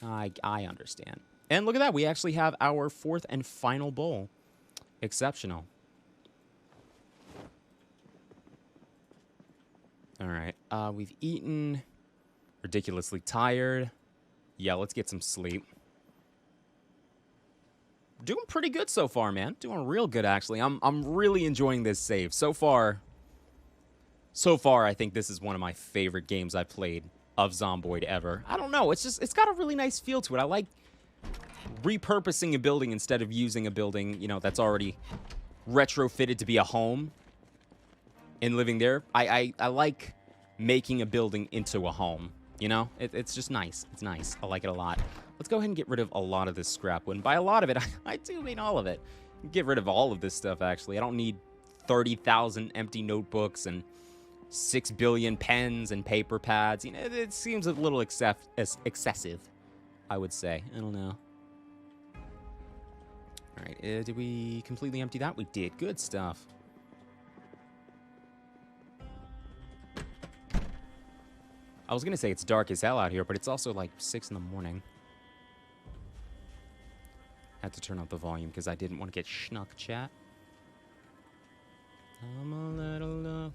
I understand. And look at that. We actually have our fourth and final bowl. Exceptional. All right. We've eaten. Ridiculously tired. Yeah, let's get some sleep. Doing pretty good so far, man. Doing real good, actually. I'm really enjoying this save. So far, I think this is one of my favorite games I've played of Zomboid ever. I don't know. It's got a really nice feel to it. I like repurposing a building instead of using a building, you know, that's already retrofitted to be a home and living there. I like making a building into a home, you know? It's just nice. It's nice. I like it a lot. Let's go ahead and get rid of a lot of this scrap wood. And by a lot of it, I do mean all of it. Get rid of all of this stuff, actually. I don't need 30,000 empty notebooks and 6 billion pens and paper pads. You know, it seems a little excessive, I would say. I don't know. All right, did we completely empty that? We did. Good stuff. I was going to say it's dark as hell out here, but it's also like 6 in the morning. Had to turn up the volume because I didn't want to get schnuck, chat. I'm a little love.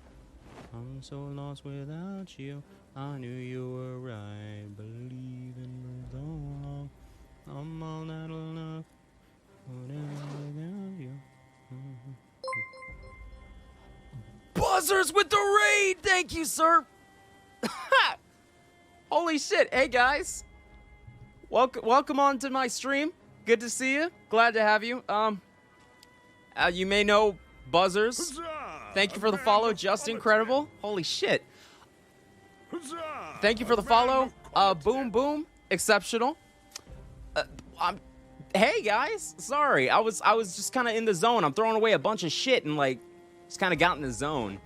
I'm so lost without you. I knew you were right. Believing for so long. I'm all out of love. Without you. Buzzers with the raid! Thank you, sir! Holy shit. Hey, guys. Welcome on to my stream. Good to see you. Glad to have you. You may know Buzzers. Huzzah! Thank you for the follow. Just incredible. Holy shit. Thank you for the follow. Boom, boom. Exceptional. Hey guys, sorry, I was just kind of in the zone. I'm throwing away a bunch of shit and like just kind of got in the zone.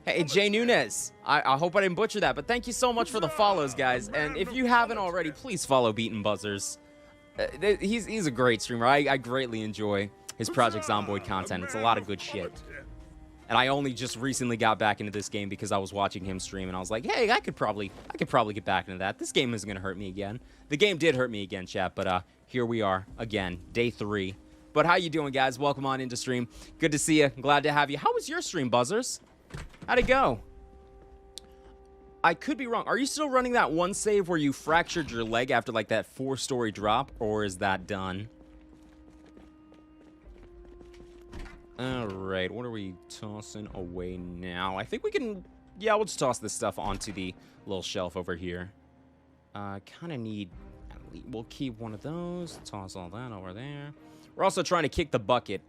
Hey Jay Nunez, I hope I didn't butcher that, but thank you so much for the follows, guys. And if you haven't already, please follow Beaten Buzzers. He's a great streamer. I greatly enjoy his Project Zomboid content. It's a lot of good shit. And I only just recently got back into this game because I was watching him stream, and I was like, hey, I could probably get back into that. This game isn't gonna hurt me again. The game did hurt me again, chat, but here we are again, day 3. But how you doing, guys? Welcome on into stream. Good to see you. Glad to have you. How was your stream, Buzzers? How'd it go? I could be wrong. Are you still running that one save where you fractured your leg after like that 4-story drop, or is that done? All right, what are we tossing away now? I think we can, yeah, we'll just toss this stuff onto the little shelf over here. Kind of need, we'll keep one of those, toss all that over there. We're also trying to kick the bucket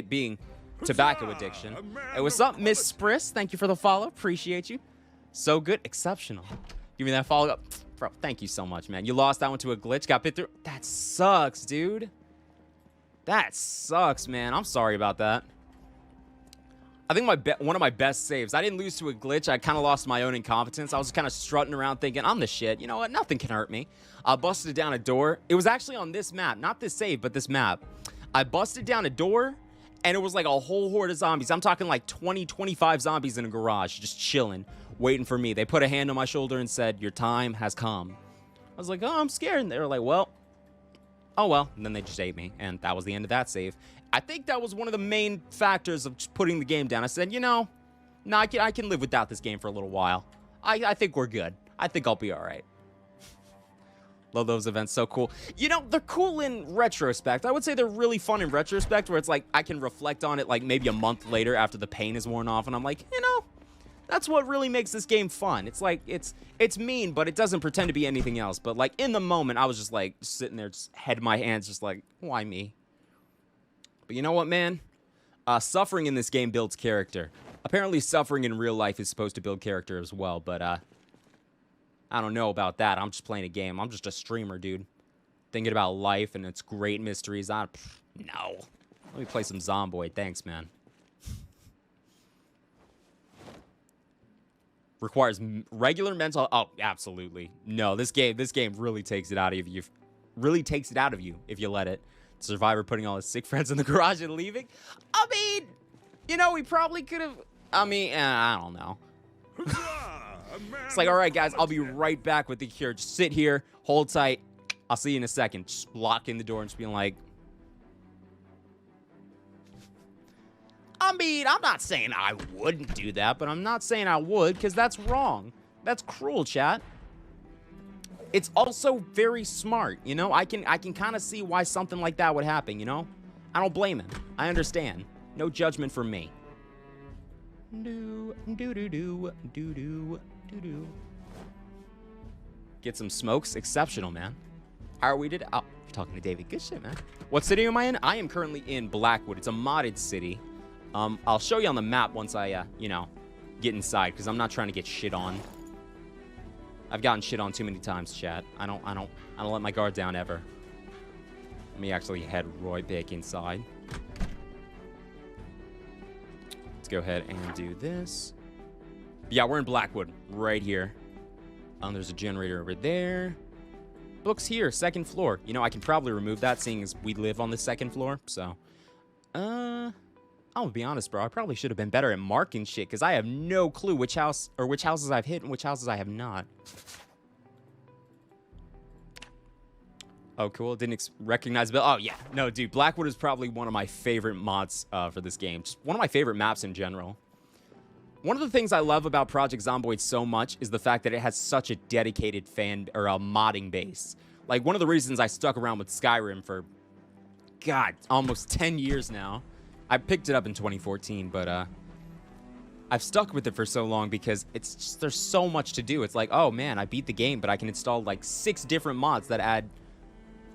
being tobacco addiction. Hey, what's up, Miss Spriss? Thank you for the follow, appreciate you. So good, exceptional. Give me that follow up. Bro, thank you so much, man. You lost that one to a glitch, got bit through. That sucks, dude. That sucks, man. I'm sorry about that. I think one of my best saves. I didn't lose to a glitch. I kind of lost my own incompetence. I was kind of strutting around thinking, I'm the shit. You know what? Nothing can hurt me. I busted down a door. It was actually on this map. Not this save, but this map. I busted down a door, and it was like a whole horde of zombies. I'm talking like 20, 25 zombies in a garage, just chilling, waiting for me. They put a hand on my shoulder and said, your time has come. I was like, oh, I'm scared. And they were like, well, oh well, and then they just ate me, and that was the end of that save. I think that was one of the main factors of just putting the game down. I said, you know, no, I can live without this game for a little while. I think we're good. I think I'll be all right. Love those events, so cool. You know, they're cool in retrospect. I would say they're really fun in retrospect, where it's like I can reflect on it like maybe a month later after the pain is worn off, and I'm like, you know, that's what really makes this game fun. It's like, it's mean, but it doesn't pretend to be anything else. But like in the moment, I was just like sitting there, just head in my hands, just like, why me? But you know what, man? Suffering in this game builds character. Apparently suffering in real life is supposed to build character as well, but I don't know about that. I'm just playing a game. I'm just a streamer, dude. Thinking about life and its great mysteries. No. Let me play some Zomboid. Thanks, man. Requires regular mental. Oh, absolutely. No, this game really takes it out of you. Really takes it out of you if you let it. Survivor putting all his sick friends in the garage and leaving. I mean, you know, we probably could have. I mean, I don't know. It's like, all right, guys, I'll be right back with the cure. Just sit here, hold tight. I'll see you in a second. Just locking the door and just being like. I mean, I'm not saying I wouldn't do that, but I'm not saying I would, because that's wrong. That's cruel, chat. It's also very smart, you know? I can kind of see why something like that would happen, you know? I don't blame him. I understand. No judgment from me. Get some smokes. Exceptional, man. How are we today? Oh, you're talking to David. Good shit, man. What city am I in? I am currently in Blackwood. It's a modded city. I'll show you on the map once I, you know, get inside, because I'm not trying to get shit on. I've gotten shit on too many times, chat. I don't let my guard down ever. Let me actually head right back inside. Let's go ahead and do this. But yeah, we're in Blackwood, right here. There's a generator over there. Books here, 2nd floor. You know, I can probably remove that, seeing as we live on the 2nd floor, so. I'm gonna be honest, bro. I probably should have been better at marking shit, because I have no clue which house or which houses I've hit and which houses I have not. Oh, cool. Didn't recognize the bill. Oh, yeah. No, dude. Blackwood is probably one of my favorite mods for this game. Just one of my favorite maps in general. One of the things I love about Project Zomboid so much is the fact that it has such a dedicated fan or a modding base. Like, one of the reasons I stuck around with Skyrim for, God, almost 10 years now. I picked it up in 2014, but I've stuck with it for so long because it's just, there's so much to do. It's like, oh man, I beat the game, but I can install like 6 different mods that add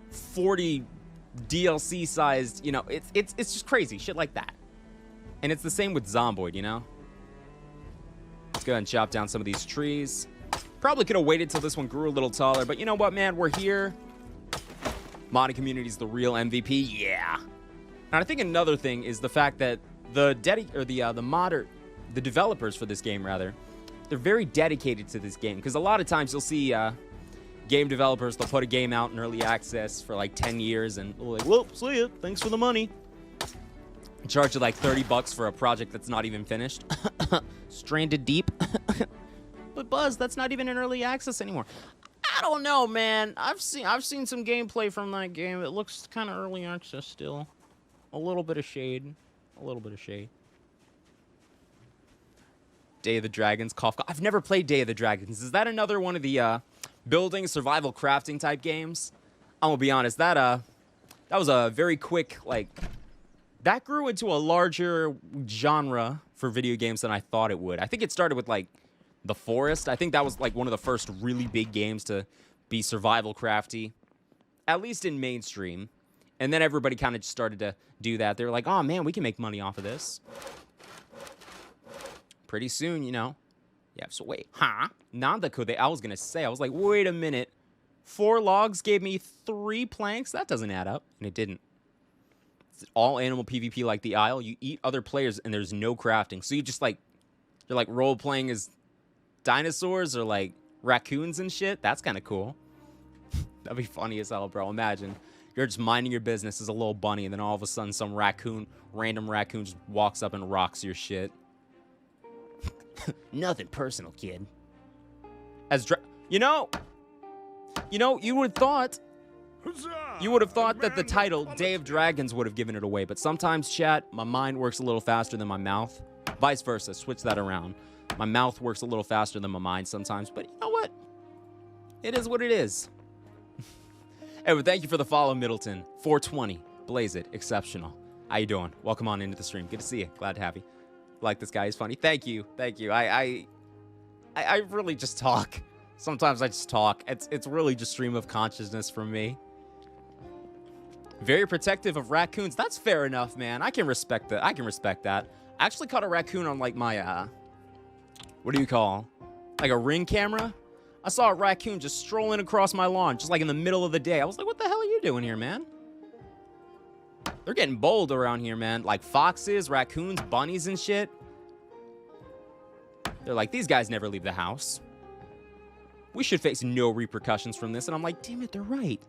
40 DLC sized, you know, it's just crazy shit like that. And it's the same with Zomboid, you know. Let's go ahead and chop down some of these trees. Probably could have waited till this one grew a little taller, but you know what, man, we're here. Modding community is the real MVP. Yeah. And I think another thing is the fact that the developers for this game, rather, they're very dedicated to this game. Because a lot of times you'll see game developers, they'll put a game out in early access for like 10 years and they're like, well, see ya, thanks for the money. Charge you like $30 for a project that's not even finished. Stranded Deep. But Buzz, that's not even in early access anymore. I don't know, man. I've seen some gameplay from that game. It looks kind of early access still. A little bit of shade. A little bit of shade. Day of the Dragons, cough. I've never played Day of the Dragons. Is that another one of the building, survival, crafting type games? I'm gonna be honest. That was a very quick, like, that grew into a larger genre for video games than I thought it would. I think it started with, like, The Forest. I think that was, like, one of the first really big games to be survival crafty, at least in mainstream. And then everybody kind of just started to do that. They were like, oh, man, we can make money off of this. Pretty soon, you know. Yeah, so wait. Huh? Nanda could I was going to say. I was like, wait a minute. 4 logs gave me 3 planks? That doesn't add up. And it didn't. It's all animal PvP like the Isle. You eat other players and there's no crafting. So you just like, you're like role-playing as dinosaurs or like raccoons and shit. That's kind of cool. That'd be funny as hell, bro. Imagine. You're just minding your business as a little bunny, and then all of a sudden some random raccoon just walks up and rocks your shit. Nothing personal, kid. You know, you would have thought that the title, Day of Dragons, would have given it away, but sometimes, chat, my mind works a little faster than my mouth. Vice versa, switch that around. My mouth works a little faster than my mind sometimes, but you know what? It is what it is. Hey, well, thank you for the follow, Middleton. 420. Blaze it. Exceptional. How you doing? Welcome on into the stream. Good to see you. Glad to have you. Like this guy. He's funny. Thank you. Thank you. I really just talk. Sometimes I just talk. It's really just stream of consciousness from me. Very protective of raccoons. That's fair enough, man. I can respect that. I actually caught a raccoon on, like, my, what do you call? Like a Ring camera. I saw a raccoon just strolling across my lawn, just like in the middle of the day. I was like, what the hell are you doing here, man? They're getting bold around here, man. Like foxes, raccoons, bunnies, and shit. They're like, these guys never leave the house. We should face no repercussions from this. And I'm like, damn it, they're right.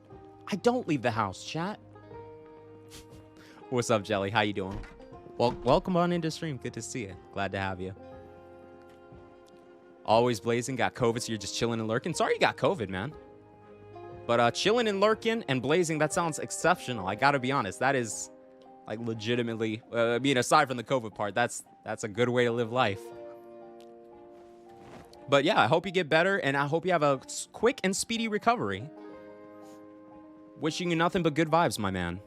I don't leave the house, chat. What's up, Jelly? How you doing? Well, welcome on into stream. Good to see you. Glad to have you. Always blazing. Got COVID, so you're just chilling and lurking. Sorry you got COVID, man. But chilling and lurking and blazing, that sounds exceptional. I gotta be honest. That is, like, legitimately, I mean, aside from the COVID part, that's a good way to live life. But yeah, I hope you get better, and I hope you have a quick and speedy recovery. Wishing you nothing but good vibes, my man.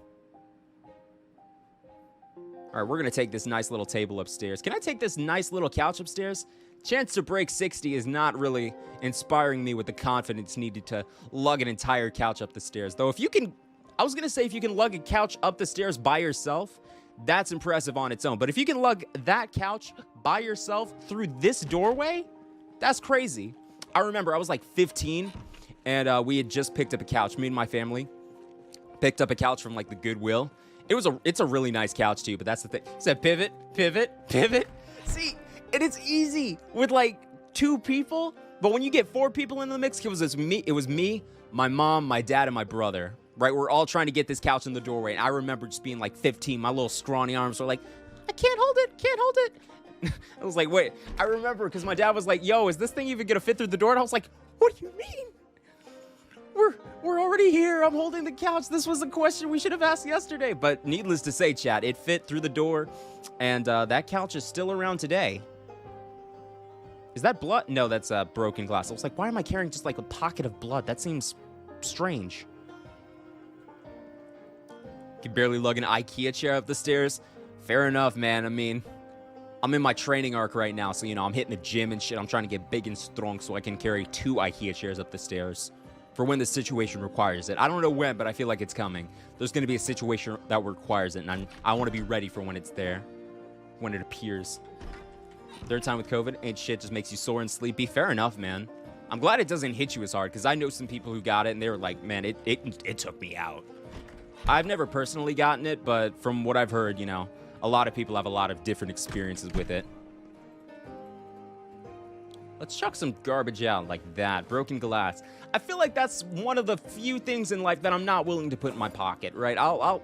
All right, we're going to take this nice little table upstairs. Can I take this nice little couch upstairs? Chance to break 60 is not really inspiring me with the confidence needed to lug an entire couch up the stairs. Though if you can, I was going to say if you can lug a couch up the stairs by yourself, that's impressive on its own. But if you can lug that couch by yourself through this doorway, that's crazy. I remember I was like 15 and we had just picked up a couch. Me and my family picked up a couch from like the Goodwill. It's a really nice couch too, but that's the thing. It said pivot, pivot, pivot. See, and it's easy with like 2 people, but when you get 4 people in the mix, it was me, my mom, my dad, and my brother. Right, we're all trying to get this couch in the doorway, and I remember just being like 15. My little scrawny arms were like, I can't hold it. I was like, wait. I remember because my dad was like, yo, is this thing even gonna fit through the door? And I was like, what do you mean? We're already here. I'm holding the couch. This was a question we should have asked yesterday. But needless to say, chat, it fit through the door, and that couch is still around today. Is that blood? No, that's broken glass. I was like, why am I carrying just like a pocket of blood? That seems strange. Can barely lug an IKEA chair up the stairs. Fair enough, man. I mean, I'm in my training arc right now, so, you know, I'm hitting the gym and shit. I'm trying to get big and strong so I can carry 2 IKEA chairs up the stairs for when the situation requires it. I don't know when, but I feel like it's coming. There's going to be a situation that requires it, and I want to be ready for when it's there, when it appears. Third time with COVID, ain't shit, just makes you sore and sleepy. Fair enough, man. I'm glad it doesn't hit you as hard, because I know some people who got it, and they were like, man, it took me out. I've never personally gotten it, but from what I've heard, you know, a lot of people have a lot of different experiences with it. Let's chuck some garbage out like that. Broken glass. I feel like that's one of the few things in life that I'm not willing to put in my pocket, right? I'll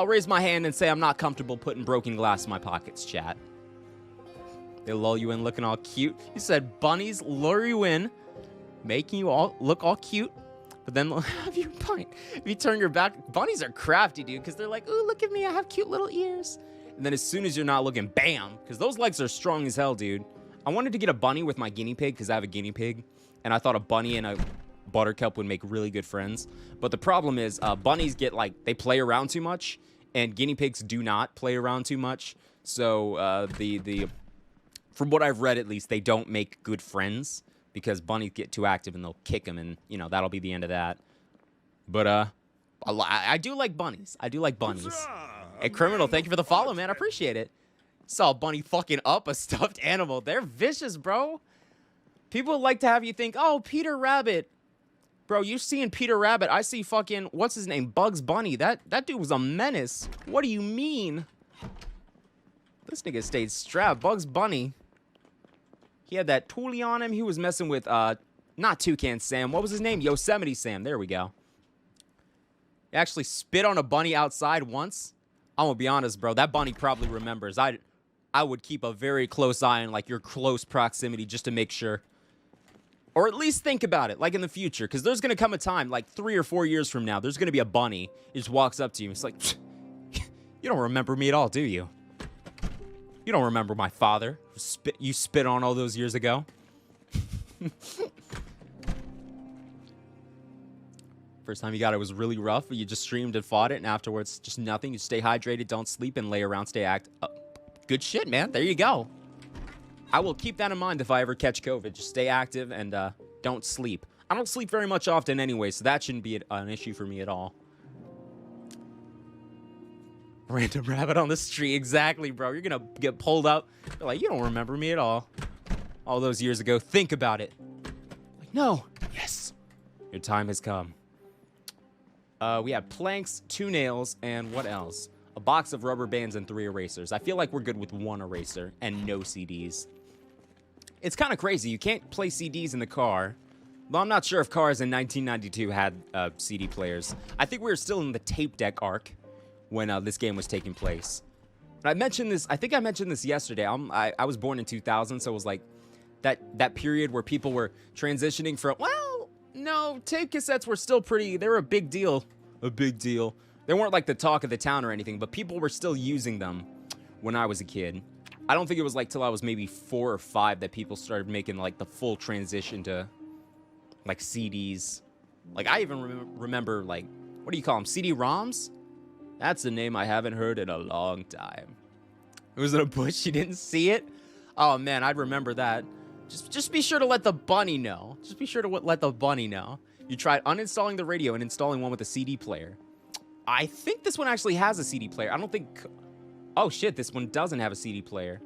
raise my hand and say I'm not comfortable putting broken glass in my pockets, chat. They lull you in looking all cute. You said bunnies lure you in, making you all look all cute, but then they'll have your pint. If you turn your back, bunnies are crafty, dude, because they're like, ooh, look at me, I have cute little ears. And then as soon as you're not looking, bam, because those legs are strong as hell, dude. I wanted to get a bunny with my guinea pig because I have a guinea pig, and I thought a bunny and a buttercup would make really good friends. But the problem is bunnies get, like, they play around too much, and guinea pigs do not play around too much. So from what I've read, at least, they don't make good friends because bunnies get too active and they'll kick them, and, you know, that'll be the end of that. But I do like bunnies. I do like bunnies. Hey, Criminal, thank you for the follow, man. I appreciate it. Saw a bunny fucking up a stuffed animal. They're vicious, bro. People like to have you think, oh, Peter Rabbit. Bro, you're seeing Peter Rabbit. I see fucking, what's his name? Bugs Bunny. That dude was a menace. What do you mean? This nigga stayed strapped. Bugs Bunny. He had that toolie on him. He was messing with, not Toucan Sam. What was his name? Yosemite Sam. There we go. He actually spit on a bunny outside once. I'm gonna be honest, bro. That bunny probably remembers. I would keep a very close eye on, like, your close proximity just to make sure. Or at least think about it, like, in the future. Because there's gonna come a time, like, 3 or 4 years from now, there's gonna be a bunny. He just walks up to you. It's like, you don't remember me at all, do you? You don't remember my father. You spit on all those years ago. First time you got it was really rough. You just streamed and fought it, and afterwards, just nothing. You stay hydrated, don't sleep, and lay around, stay active. Good shit, man. There you go. I will keep that in mind if I ever catch COVID. Just stay active and don't sleep. I don't sleep very much often anyway, so that shouldn't be an issue for me at all. Random rabbit on the street. Exactly, bro. You're going to get pulled up. You're like, you don't remember me at all. All those years ago. Think about it. Like, no. Yes. Your time has come. We have planks, 2 nails, and what else? A box of rubber bands and 3 erasers. I feel like we're good with 1 eraser and no CDs. It's kind of crazy. You can't play CDs in the car. Well, I'm not sure if cars in 1992 had CD players. I think we were still in the tape deck arc when this game was taking place. And I mentioned this, I think I mentioned this yesterday. I was born in 2000, so it was like that period where people were transitioning from, well, no, tape cassettes were still pretty, they were a big deal. A big deal. They weren't like the talk of the town or anything, but people were still using them when I was a kid. I don't think it was like till I was maybe 4 or 5 that people started making like the full transition to like CDs. Like I even remember like, what do you call them? CD-ROMs? That's a name I haven't heard in a long time. It was in a bush, you didn't see it? Oh man, I'd remember that. Just be sure to let the bunny know. Just be sure to let the bunny know. You tried uninstalling the radio and installing one with a CD player. I think this one actually has a CD player. I don't think... Oh shit, this one doesn't have a CD player.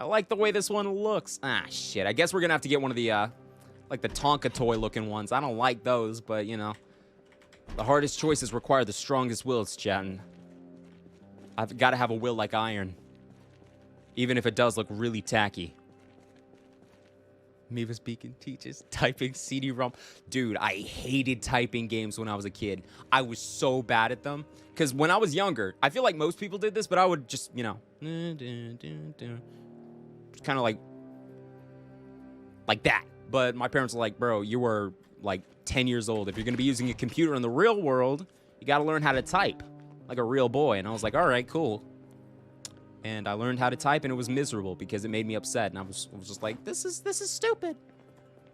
I like the way this one looks. Ah, shit. I guess we're gonna have to get one of the, like the Tonka toy looking ones. I don't like those, but, you know. The hardest choices require the strongest wills, chatting. I've got to have a will like iron. Even if it does look really tacky. Mavis Beacon teaches typing CD-ROM. Dude, I hated typing games when I was a kid. I was so bad at them. Because when I was younger, I feel like most people did this, but I would just, you know. Kind of like that. But my parents were like, bro, you were like 10 years old. If you're going to be using a computer in the real world, you got to learn how to type like a real boy. And I was like, all right, cool. And I learned how to type, and it was miserable because it made me upset. And I was just like, this is stupid.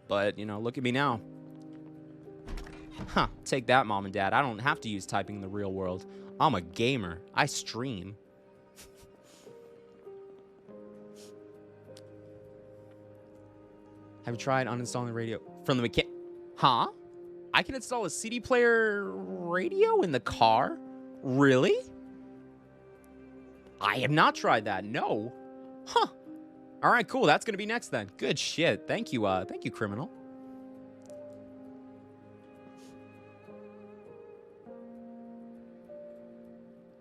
But, you know, look at me now. Huh, take that, Mom and Dad. I don't have to use typing in the real world. I'm a gamer. I stream. Have you tried uninstalling the radio from the mechanic? Huh? I can install a CD player radio in the car? Really? I have not tried that. No. Huh. All right, cool. That's going to be next then. Good shit. Thank you, Criminal.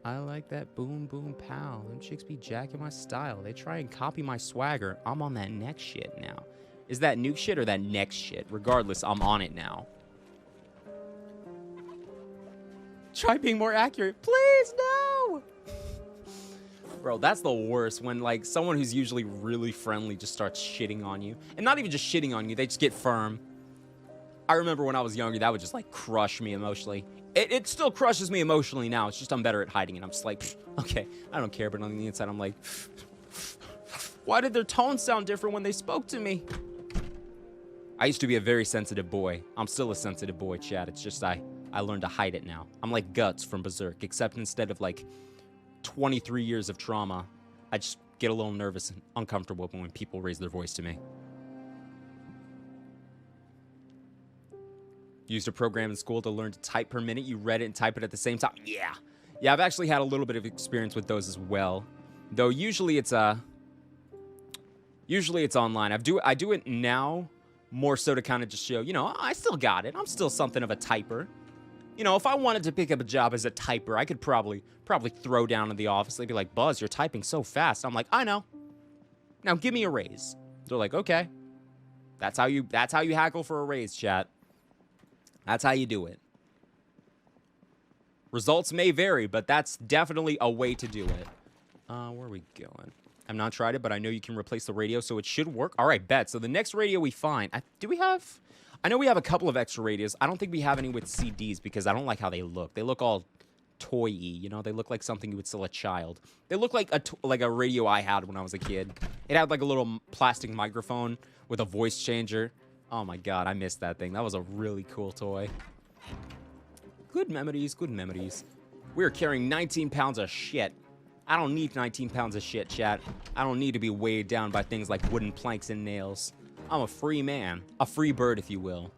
I like that boom, boom, pow. Them chicks be jacking my style. They try and copy my swagger. I'm on that next shit now. Is that nuke shit or that next shit? Regardless, I'm on it now. Try being more accurate. Please, no! Bro, that's the worst when, like, someone who's usually really friendly just starts shitting on you. And not even just shitting on you, they just get firm. I remember when I was younger, that would just, like, crush me emotionally. It still crushes me emotionally now. It's just I'm better at hiding it. I'm just like, okay, I don't care. But on the inside, I'm like, why did their tone sound different when they spoke to me? I used to be a very sensitive boy. I'm still a sensitive boy, Chad. It's just I learned to hide it now. I'm like Guts from Berserk, except instead of, like, 23 years of trauma, I just get a little nervous and uncomfortable when people raise their voice to me. Used a program in school to learn to type per minute. You read it and type it at the same time. Yeah. Yeah, I've actually had a little bit of experience with those as well. Though usually it's online. I do it now more so to kind of just show, you know, I still got it. I'm still something of a typer. You know, if I wanted to pick up a job as a typer, I could probably throw down in the office. They'd be like, Buzz, you're typing so fast. I'm like, I know. Now give me a raise. They're like, okay. That's how you hackle for a raise, chat. That's how you do it. Results may vary, but that's definitely a way to do it. Where are we going? I've not tried it, but I know you can replace the radio, so it should work. All right, bet. So the next radio we find... I know we have a couple of extra radios. I don't think we have any with CDs because I don't like how they look. They look all toy-y, you know? They look like something you would sell a child. They look like a radio I had when I was a kid. It had like a little plastic microphone with a voice changer. Oh my god, I missed that thing. That was a really cool toy. Good memories, good memories. We're carrying 19 pounds of shit. I don't need 19 pounds of shit, chat. I don't need to be weighed down by things like wooden planks and nails. I'm a free man. A free bird, if you will.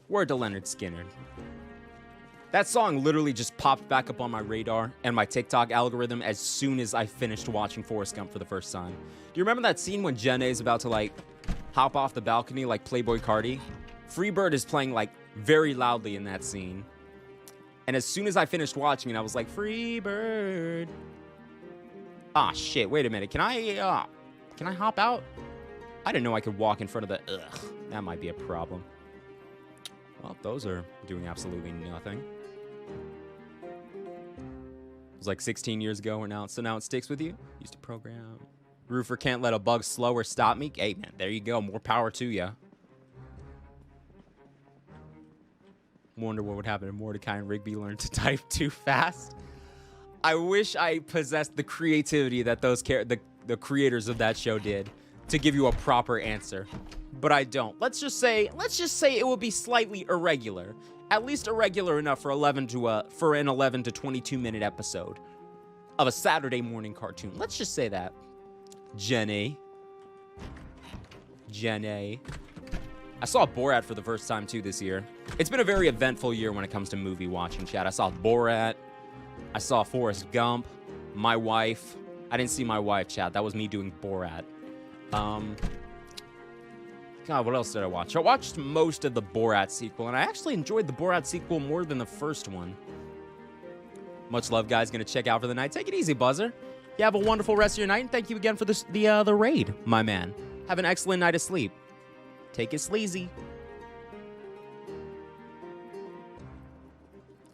Word to Leonard Skinner. That song literally just popped back up on my radar and my TikTok algorithm as soon as I finished watching Forrest Gump for the first time. Do you remember that scene when Jenna is about to, like, hop off the balcony like Playboy Cardi? Freebird is playing, like, very loudly in that scene. And as soon as I finished watching it, I was like, Freebird. Ah, shit, wait a minute. Can I hop out? I didn't know I could walk in front of the... Ugh, that might be a problem. Well, those are doing absolutely nothing. It was like 16 years ago, so now it sticks with you. Used to program. Roofer can't let a bug slow or stop me. Hey, man, there you go. More power to ya. Wonder what would happen if Mordecai and Rigby learned to type too fast. I wish I possessed the creativity that the creators of that show did to give you a proper answer, but I don't. Let's just say it will be slightly irregular, at least irregular enough for an 11 to 22 minute episode of a Saturday morning cartoon. Let's just say that. Jenny. I saw Borat for the first time too this year. It's been a very eventful year when it comes to movie watching, chat. I saw Borat. I saw Forrest Gump. My wife. I didn't see my wife, chat. That was me doing Borat. God, what else did I watch? I watched most of the Borat sequel, and I actually enjoyed the Borat sequel more than the first one. Much love, guys. Gonna check out for the night. Take it easy, Buzzer. You have a wonderful rest of your night, and thank you again for the raid, my man. Have an excellent night of sleep. Take it sleazy.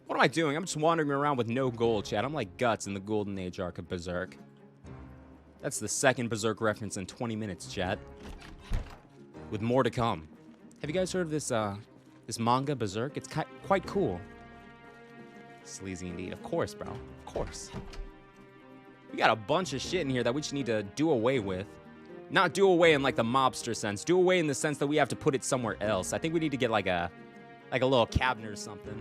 What am I doing? I'm just wandering around with no goal, chat. I'm like Guts in the Golden Age arc of Berserk. That's the second Berserk reference in 20 minutes, chat. With more to come. Have you guys heard of this manga, Berserk? It's quite cool. Sleazy indeed. Of course, bro. Of course. We got a bunch of shit in here that we just need to do away with. Not do away in, like, the mobster sense. Do away in the sense that we have to put it somewhere else. I think we need to get, like a little cabinet or something.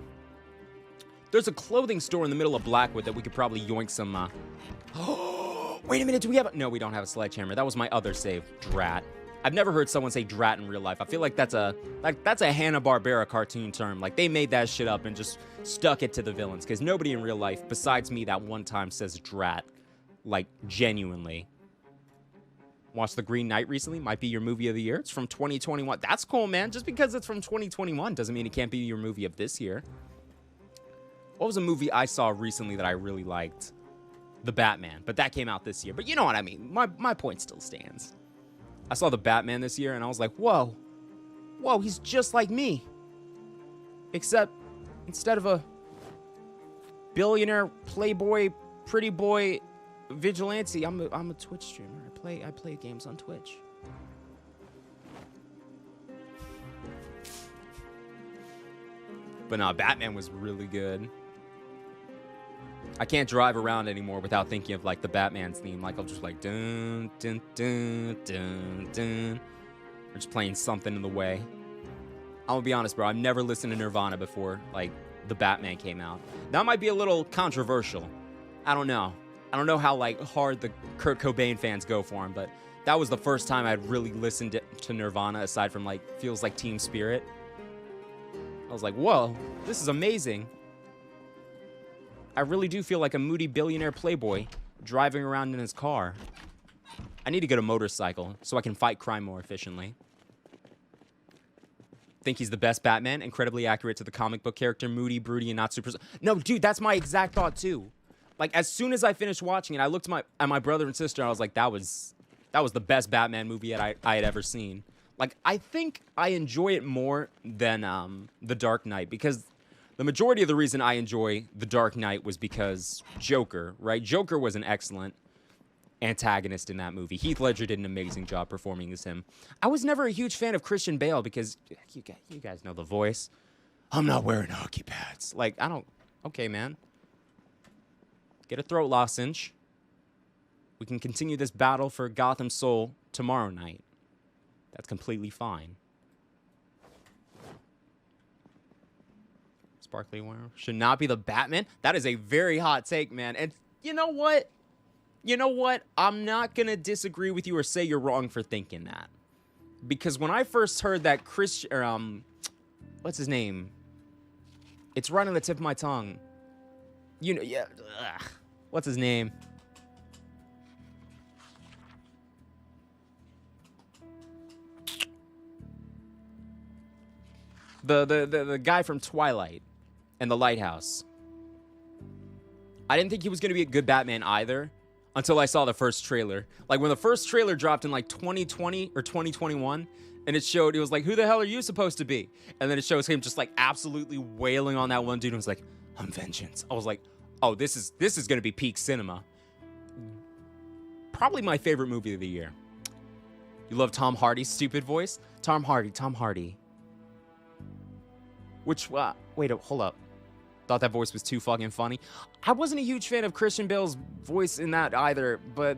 There's a clothing store in the middle of Blackwood that we could probably yoink some, Wait a minute, do we have No, we don't have a sledgehammer. That was my other save. Drat. I've never heard someone say drat in real life. I feel like that's a Hanna-Barbera cartoon term. Like, they made that shit up and just stuck it to the villains. Because nobody in real life, besides me, that one time says drat. Like, genuinely. Watched The Green Knight recently. Might be your movie of the year. It's from 2021. That's cool, man. Just because it's from 2021 doesn't mean it can't be your movie of this year. What was a movie I saw recently that I really liked? The Batman, but that came out this year. But you know what I mean. My point still stands. I saw The Batman this year, and I was like, whoa, he's just like me. Except instead of a billionaire, playboy, pretty boy, vigilante, I'm a Twitch streamer. I play games on Twitch. But no, Batman was really good. I can't drive around anymore without thinking of like the Batman's theme. Like I'll just like dun dun dun dun dun, or just playing something in the way. I'm gonna be honest, bro. I've never listened to Nirvana before like the Batman came out. That might be a little controversial. I don't know. I don't know how like hard the Kurt Cobain fans go for him, but that was the first time I'd really listened to Nirvana aside from like Feels Like Teen Spirit. I was like, whoa, this is amazing. I really do feel like a moody billionaire playboy driving around in his car. I need to get a motorcycle so I can fight crime more efficiently. Think he's the best Batman, incredibly accurate to the comic book character, moody, broody, and not super... No, dude, that's my exact thought too. Like, as soon as I finished watching it, I looked at my brother and sister, and I was like, that was the best Batman movie I had ever seen. Like, I think I enjoy it more than The Dark Knight, because the majority of the reason I enjoy The Dark Knight was because Joker, right? Joker was an excellent antagonist in that movie. Heath Ledger did an amazing job performing as him. I was never a huge fan of Christian Bale because you guys know the voice. I'm not wearing hockey pads. Like, I don't... Okay, man. Get a throat lozenge. We can continue this battle for Gotham's soul tomorrow night. That's completely fine. Sparkly Warrior should not be the Batman. That is a very hot take, man. And you know what? You know what? I'm not going to disagree with you or say you're wrong for thinking that. Because when I first heard that what's his name? It's right on the tip of my tongue. You know, yeah. Ugh. What's his name? The guy from Twilight and The Lighthouse. I didn't think he was going to be a good Batman either until I saw the first trailer. Like, when the first trailer dropped in, like, 2020 or 2021, and it was like, who the hell are you supposed to be? And then it shows him just, like, absolutely wailing on that one dude and was like, I'm vengeance. I was like, oh, this is going to be peak cinema. Probably my favorite movie of the year. You love Tom Hardy's stupid voice? Tom Hardy. Which, wait, hold up. Thought that voice was too fucking funny. I wasn't a huge fan of Christian Bale's voice in that either, but,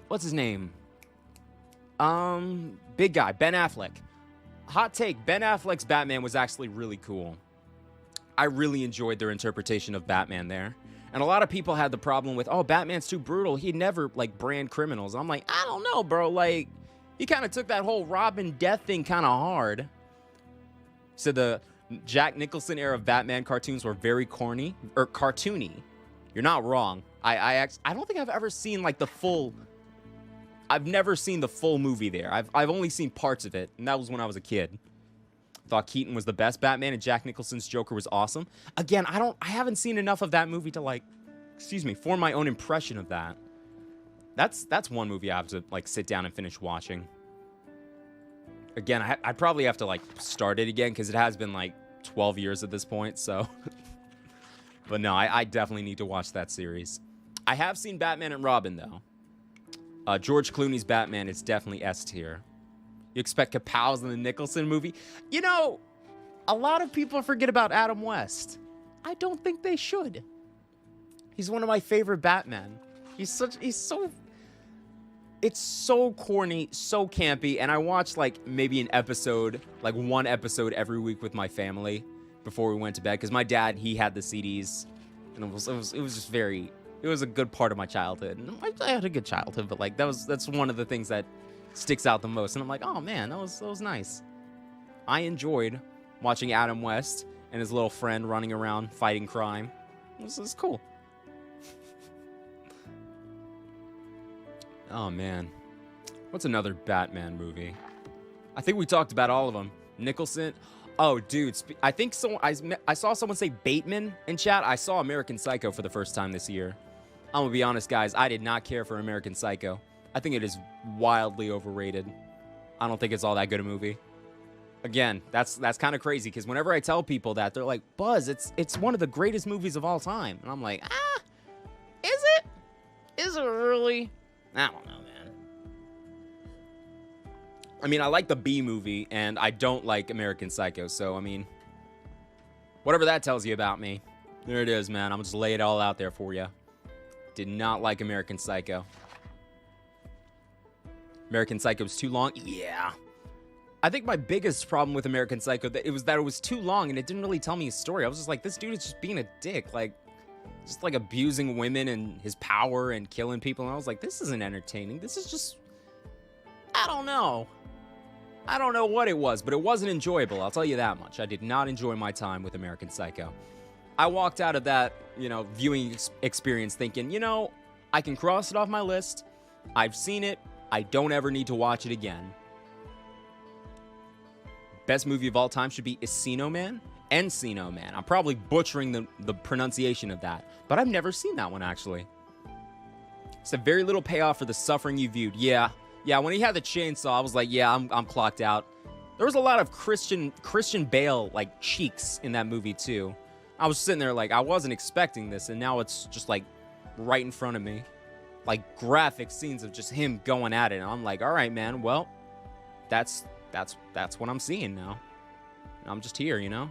what's his name? Big guy, Ben Affleck. Hot take, Ben Affleck's Batman was actually really cool. I really enjoyed their interpretation of Batman there. And a lot of people had the problem with, oh, Batman's too brutal. He'd never, like, brand criminals. I'm like, I don't know, bro. Like, he kind of took that whole Robin death thing kind of hard. So the Jack Nicholson era of Batman cartoons were very corny or cartoony. You're not wrong. I don't think I've ever seen like the full. I've never seen the full movie there. I've only seen parts of it, and that was when I was a kid. Thought Keaton was the best Batman, and Jack Nicholson's Joker was awesome. Again, I haven't seen enough of that movie to like, form my own impression of that. That's one movie I have to like sit down and finish watching. Again, I'd probably have to, like, start it again, because it has been, like, 12 years at this point, so. But no, I definitely need to watch that series. I have seen Batman and Robin, though. George Clooney's Batman is definitely S tier. You expect Kapows in the Nicholson movie? You know, a lot of people forget about Adam West. I don't think they should. He's one of my favorite Batmen. It's so corny, so campy, and I watched, like, maybe one episode every week with my family before we went to bed, because my dad, he had the CDs, and it was a good part of my childhood. And I had a good childhood, but, like, that's one of the things that sticks out the most, and I'm like, oh, man, that was nice. I enjoyed watching Adam West and his little friend running around fighting crime. It was cool. Oh, man. What's another Batman movie? I think we talked about all of them. Nicholson. Oh, dude, I think so. I saw someone say Bateman in chat. I saw American Psycho for the first time this year. I'm gonna be honest, guys. I did not care for American Psycho. I think it is wildly overrated. I don't think it's all that good a movie. Again, that's kind of crazy because whenever I tell people that, they're like, "Buzz, it's one of the greatest movies of all time," and I'm like, is it? Is it really? I don't know, man. I mean, I like the B movie, and I don't like American Psycho, so, I mean, whatever that tells you about me, there it is, man. I'm just lay it all out there for you. Did not like American Psycho. American Psycho was too long? Yeah. I think my biggest problem with American Psycho that it was too long and it didn't really tell me his story. I was just like, this dude is just being a dick, like, just like abusing women and his power and killing people. And I was like, this isn't entertaining. This is just, I don't know. I don't know what it was, but it wasn't enjoyable. I'll tell you that much. I did not enjoy my time with American Psycho. I walked out of that, viewing experience thinking, I can cross it off my list. I've seen it. I don't ever need to watch it again. Best movie of all time should be Encino Man. Encino Man. I'm probably butchering the pronunciation of that, but I've never seen that one, actually. It's a very little payoff for the suffering you viewed. Yeah, when he had the chainsaw, I was like, yeah, I'm clocked out. There was a lot of Christian Bale, like, cheeks in that movie, too. I was sitting there like, I wasn't expecting this, and now it's just, like, right in front of me. Like, graphic scenes of just him going at it, and I'm like, all right, man, well, that's what I'm seeing now. I'm just here, A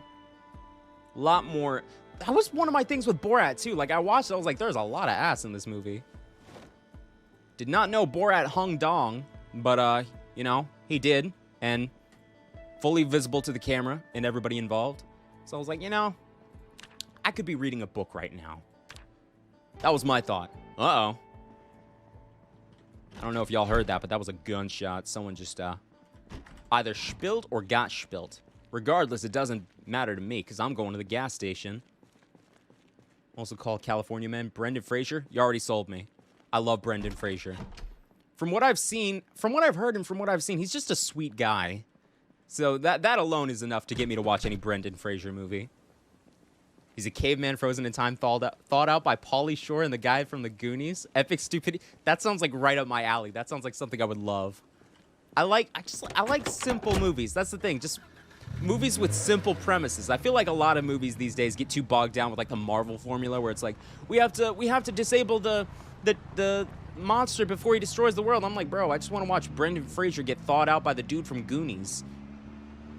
lot more. That was one of my things with Borat, too. Like, I watched it, I was like, there's a lot of ass in this movie. Did not know Borat hung dong, but, he did, and fully visible to the camera and everybody involved. So I was like, I could be reading a book right now. That was my thought. Uh-oh. I don't know if y'all heard that, but that was a gunshot. Someone just, either spilled or got spilled. Regardless, it doesn't matter to me, because I'm going to the gas station. Also called California Man. Brendan Fraser, you already sold me. I love Brendan Fraser. From what I've seen, from what I've heard, and from what I've seen, he's just a sweet guy. So that alone is enough to get me to watch any Brendan Fraser movie. He's a caveman frozen in time, thawed out by Pauly Shore and the guy from the Goonies. Epic stupidity. That sounds like right up my alley. That sounds like something I would love. I like simple movies. That's the thing. Just movies with simple premises. I feel like a lot of movies these days get too bogged down with like the Marvel formula, where it's like we have to disable the monster before he destroys the world. I'm like, bro, I just want to watch Brendan Fraser get thawed out by the dude from Goonies.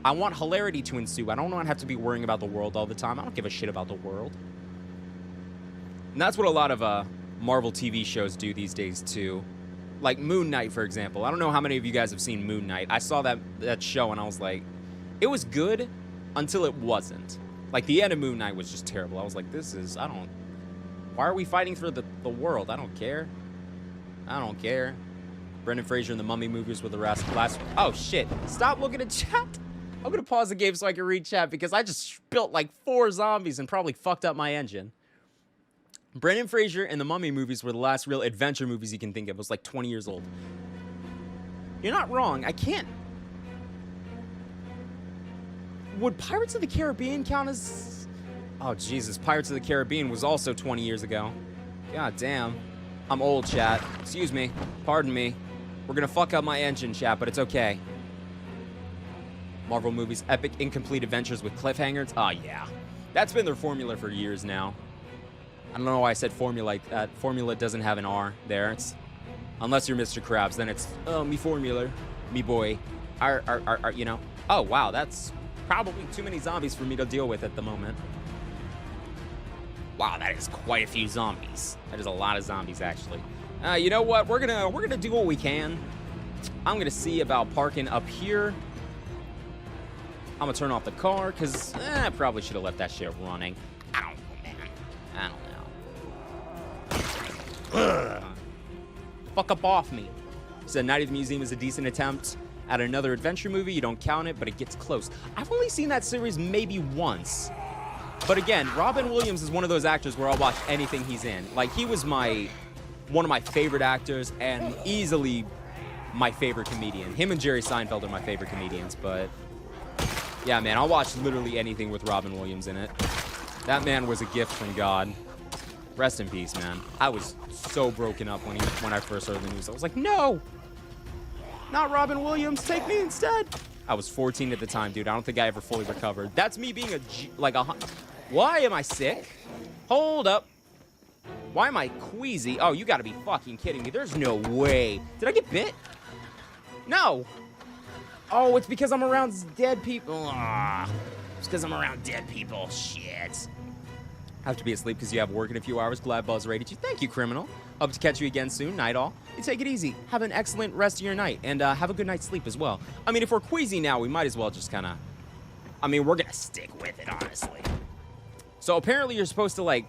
I want hilarity to ensue. I don't want to have to be worrying about the world all the time. I don't give a shit about the world. And that's what a lot of Marvel TV shows do these days too. Like Moon Knight, for example. I don't know how many of you guys have seen Moon Knight. I saw that show and I was like, it was good until it wasn't. Like the end of Moon Knight was just terrible. I was like, why are we fighting for the world? I don't care. I don't care. Brendan Fraser in the Mummy movies with the last. Oh shit! Stop looking at chat. I'm gonna pause the game so I can read chat because I just spilt like 4 zombies and probably fucked up my engine. Brendan Fraser and the Mummy movies were the last real adventure movies you can think of. It was like 20 years old. You're not wrong. I can't. Would Pirates of the Caribbean count as... Oh, Jesus. Pirates of the Caribbean was also 20 years ago. God damn. I'm old, chat. Excuse me. Pardon me. We're gonna fuck up my engine, chat, but it's okay. Marvel movies, epic, incomplete adventures with cliffhangers. Oh, yeah. That's been their formula for years now. I don't know why I said formula like that. Formula doesn't have an R there. It's... Unless you're Mr. Krabs, then it's, oh, me formula. Me boy. Oh, wow, that's probably too many zombies for me to deal with at the moment. Wow, that is quite a few zombies. That is a lot of zombies, actually. You know what? We're gonna do what we can. I'm gonna see about parking up here. I'm gonna turn off the car, because I probably should have left that shit running. I don't know, man. I don't know. Ugh. Fuck up off me. So Night at the Museum is a decent attempt at another adventure movie. You don't count it, but it gets close. I've only seen that series maybe once. But again, Robin Williams is one of those actors where I'll watch anything he's in. Like, he was one of my favorite actors and easily my favorite comedian. Him and Jerry Seinfeld are my favorite comedians, but Yeah, man, I'll watch literally anything with Robin Williams in it. That man was a gift from God. Rest in peace, man. I was so broken up when I first heard the news. I was like, no! Not Robin Williams, take me instead! I was 14 at the time, dude. I don't think I ever fully recovered. That's me being Why am I sick? Hold up. Why am I queasy? Oh, you gotta be fucking kidding me. There's no way. Did I get bit? No. Oh, it's because I'm around dead people. Ah, it's because I'm around dead people. Shit. I have to be asleep because you have work in a few hours. Glad Buzz rated you. Thank you, criminal. Hope to catch you again soon. Night all. You take it easy. Have an excellent rest of your night. And have a good night's sleep as well. I mean, if we're queasy now, we might as well just kind of... I mean, we're going to stick with it, honestly. So apparently you're supposed to, like,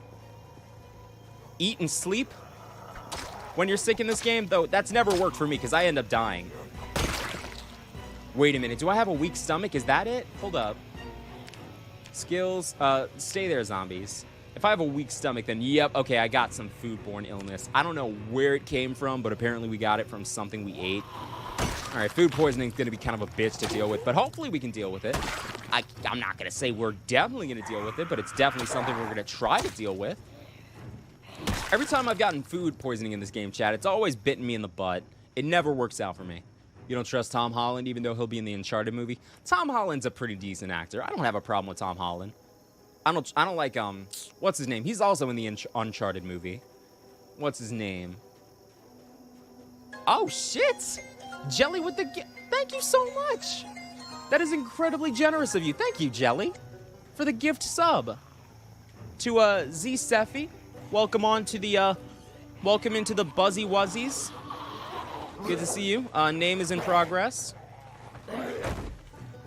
eat and sleep when you're sick in this game. Though that's never worked for me because I end up dying. Wait a minute. Do I have a weak stomach? Is that it? Hold up. Skills. Stay there, zombies. If I have a weak stomach, then yep, okay, I got some foodborne illness. I don't know where it came from, but apparently we got it from something we ate. All right, food poisoning is going to be kind of a bitch to deal with, but hopefully we can deal with it. I'm not going to say we're definitely going to deal with it, but it's definitely something we're going to try to deal with. Every time I've gotten food poisoning in this game, chat, it's always bitten me in the butt. It never works out for me. You don't trust Tom Holland, even though he'll be in the Uncharted movie? Tom Holland's a pretty decent actor. I don't have a problem with Tom Holland. I don't like, what's his name? He's also in the Uncharted movie. What's his name? Oh, shit! Jelly with the thank you so much! That is incredibly generous of you. Thank you, Jelly, for the gift sub. To, Z Steffi, welcome into the Buzzy Wuzzies. Good to see you. Name is in progress.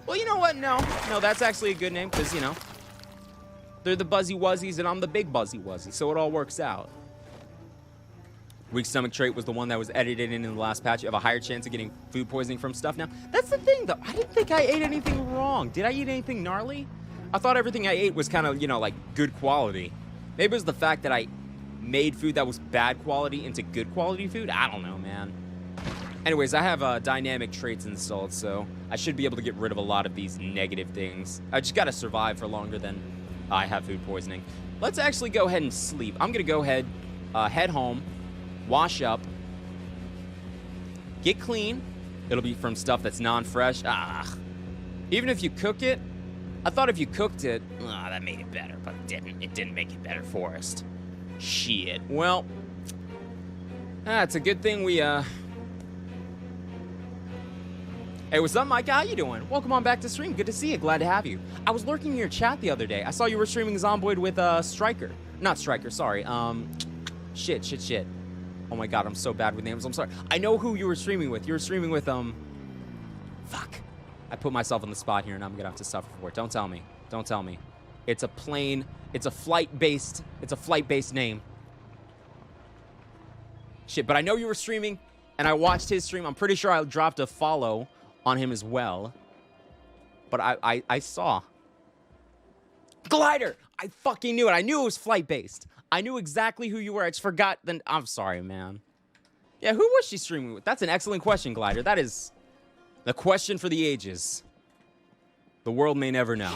Well, you know what? No, that's actually a good name, because, you know, they're the Buzzy Wuzzies, and I'm the big Buzzy Wuzzy, so it all works out. Weak stomach trait was the one that was edited in the last patch. You have a higher chance of getting food poisoning from stuff now. That's the thing, though. I didn't think I ate anything wrong. Did I eat anything gnarly? I thought everything I ate was kind of, you know, like, good quality. Maybe it was the fact that I made food that was bad quality into good quality food. I don't know, man. Anyways, I have dynamic traits installed, so I should be able to get rid of a lot of these negative things. I just got to survive for longer than I have food poisoning. Let's actually go ahead and sleep. I'm going to go ahead, head home, wash up, get clean. It'll be from stuff that's non-fresh. Even if you cook it, I thought if you cooked it, that made it better, but it didn't. It didn't make it better, Forrest. Shit. Well, it's a good thing we, Hey, what's up, Mike? How you doing? Welcome on back to stream. Good to see you. Glad to have you. I was lurking in your chat the other day. I saw you were streaming Zomboid with, Striker. Not Striker, sorry. Shit. Oh my god, I'm so bad with names. I'm sorry. I know who you were streaming with. You were streaming with, Fuck. I put myself on the spot here, and I'm gonna have to suffer for it. Don't tell me. Don't tell me. It's a flight-based name. Shit, but I know you were streaming, and I watched his stream. I'm pretty sure I dropped a follow on him as well. But I saw. Glider! I fucking knew it. I knew it was flight-based. I knew exactly who you were. I just forgot. Then I'm sorry, man. Yeah, who was she streaming with? That's an excellent question, Glider. That is the question for the ages. The world may never know.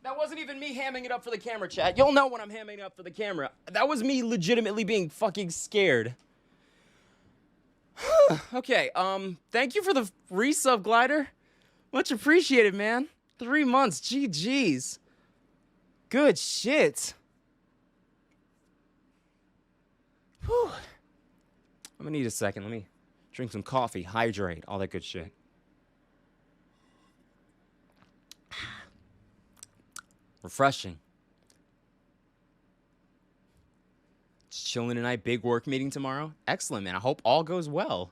That wasn't even me hamming it up for the camera, chat. You'll know when I'm hamming it up for the camera. That was me legitimately being fucking scared. Okay, thank you for the resub, Glider. Much appreciated, man. 3 months, GG's. Good shit. Whew. I'm gonna need a second. Let me drink some coffee, hydrate, all that good shit. Refreshing. Just chilling tonight. Big work meeting tomorrow. Excellent, man. I hope all goes well.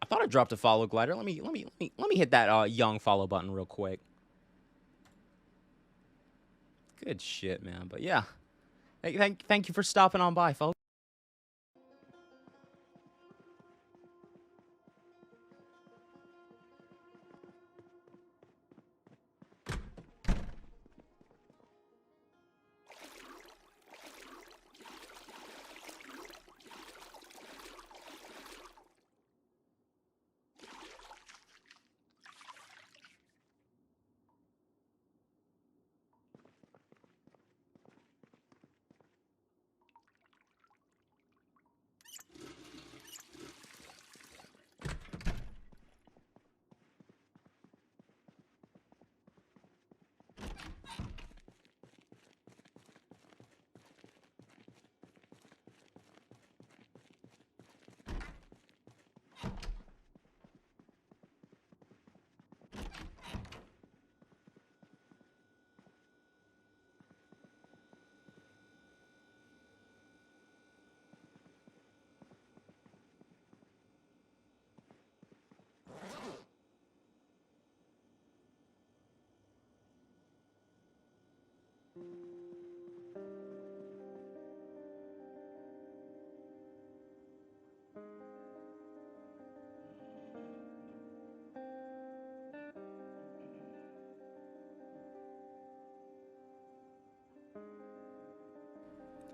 I thought I dropped a follow, Glider. Let me hit that young follow button real quick. Good shit, man. But yeah, thank you for stopping on by, folks.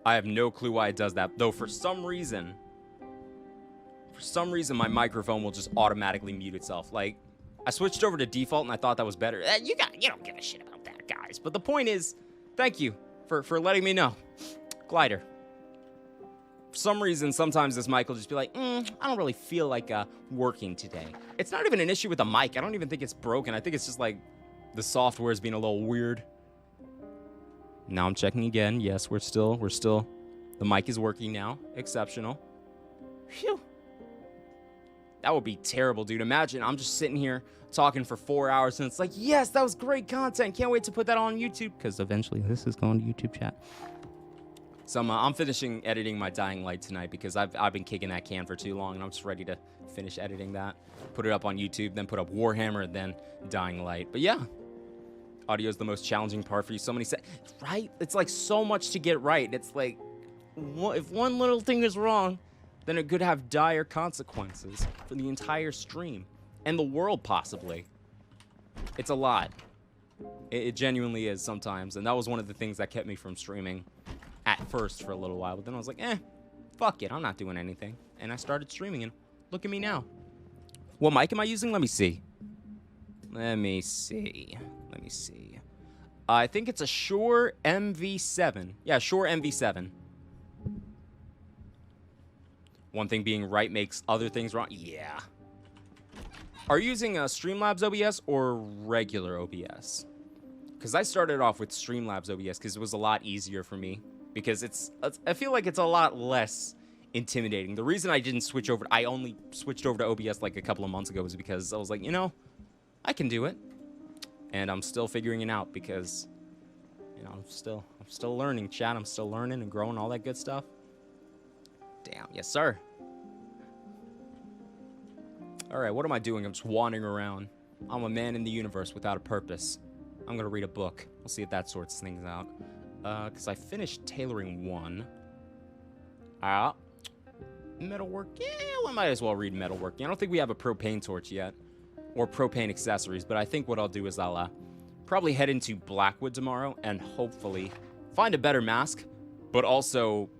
I have no clue why it does that. Though for some reason, my microphone will just automatically mute itself. Like, I switched over to default and I thought that was better. You don't give a shit about that, guys. But the point is, thank you for letting me know. Glider. For some reason, sometimes this mic will just be like, I don't really feel like working today. It's not even an issue with the mic. I don't even think it's broken. I think it's just like the software is being a little weird. Now I'm checking again. Yes, we're still, the mic is working now. Exceptional. Phew. That would be terrible, dude. Imagine I'm just sitting here talking for 4 hours and it's like, yes, that was great content. Can't wait to put that on YouTube because eventually this is going to YouTube chat. So I'm finishing editing my Dying Light tonight because I've been kicking that can for too long and I'm just ready to finish editing that. Put it up on YouTube, then put up Warhammer, then Dying Light. But yeah, audio is the most challenging part for you. So many right? It's like so much to get right. It's like, if one little thing is wrong, then it could have dire consequences for the entire stream and the world, possibly. It's a lot. It genuinely is sometimes, and that was one of the things that kept me from streaming at first for a little while. But then I was like, fuck it, I'm not doing anything. And I started streaming, and look at me now. What mic am I using? Let me see. I think it's a Shure MV7. Yeah, Shure MV7. One thing being right makes other things wrong. Yeah. Are you using Streamlabs OBS or regular OBS? Because I started off with Streamlabs OBS because it was a lot easier for me. Because I feel like it's a lot less intimidating. The reason I didn't switch over, I only switched over to OBS like a couple of months ago was because I was like, I can do it. And I'm still figuring it out because, I'm still learning, chat. I'm still learning and growing, all that good stuff. Damn, yes, sir. All right, what am I doing? I'm just wandering around. I'm a man in the universe without a purpose. I'm going to read a book. We'll see if that sorts things out. Because I finished tailoring 1. Metalwork. Yeah, I might as well read metalworking. I don't think we have a propane torch yet. Or propane accessories. But I think what I'll do is I'll probably head into Blackwood tomorrow. And hopefully find a better mask. But also,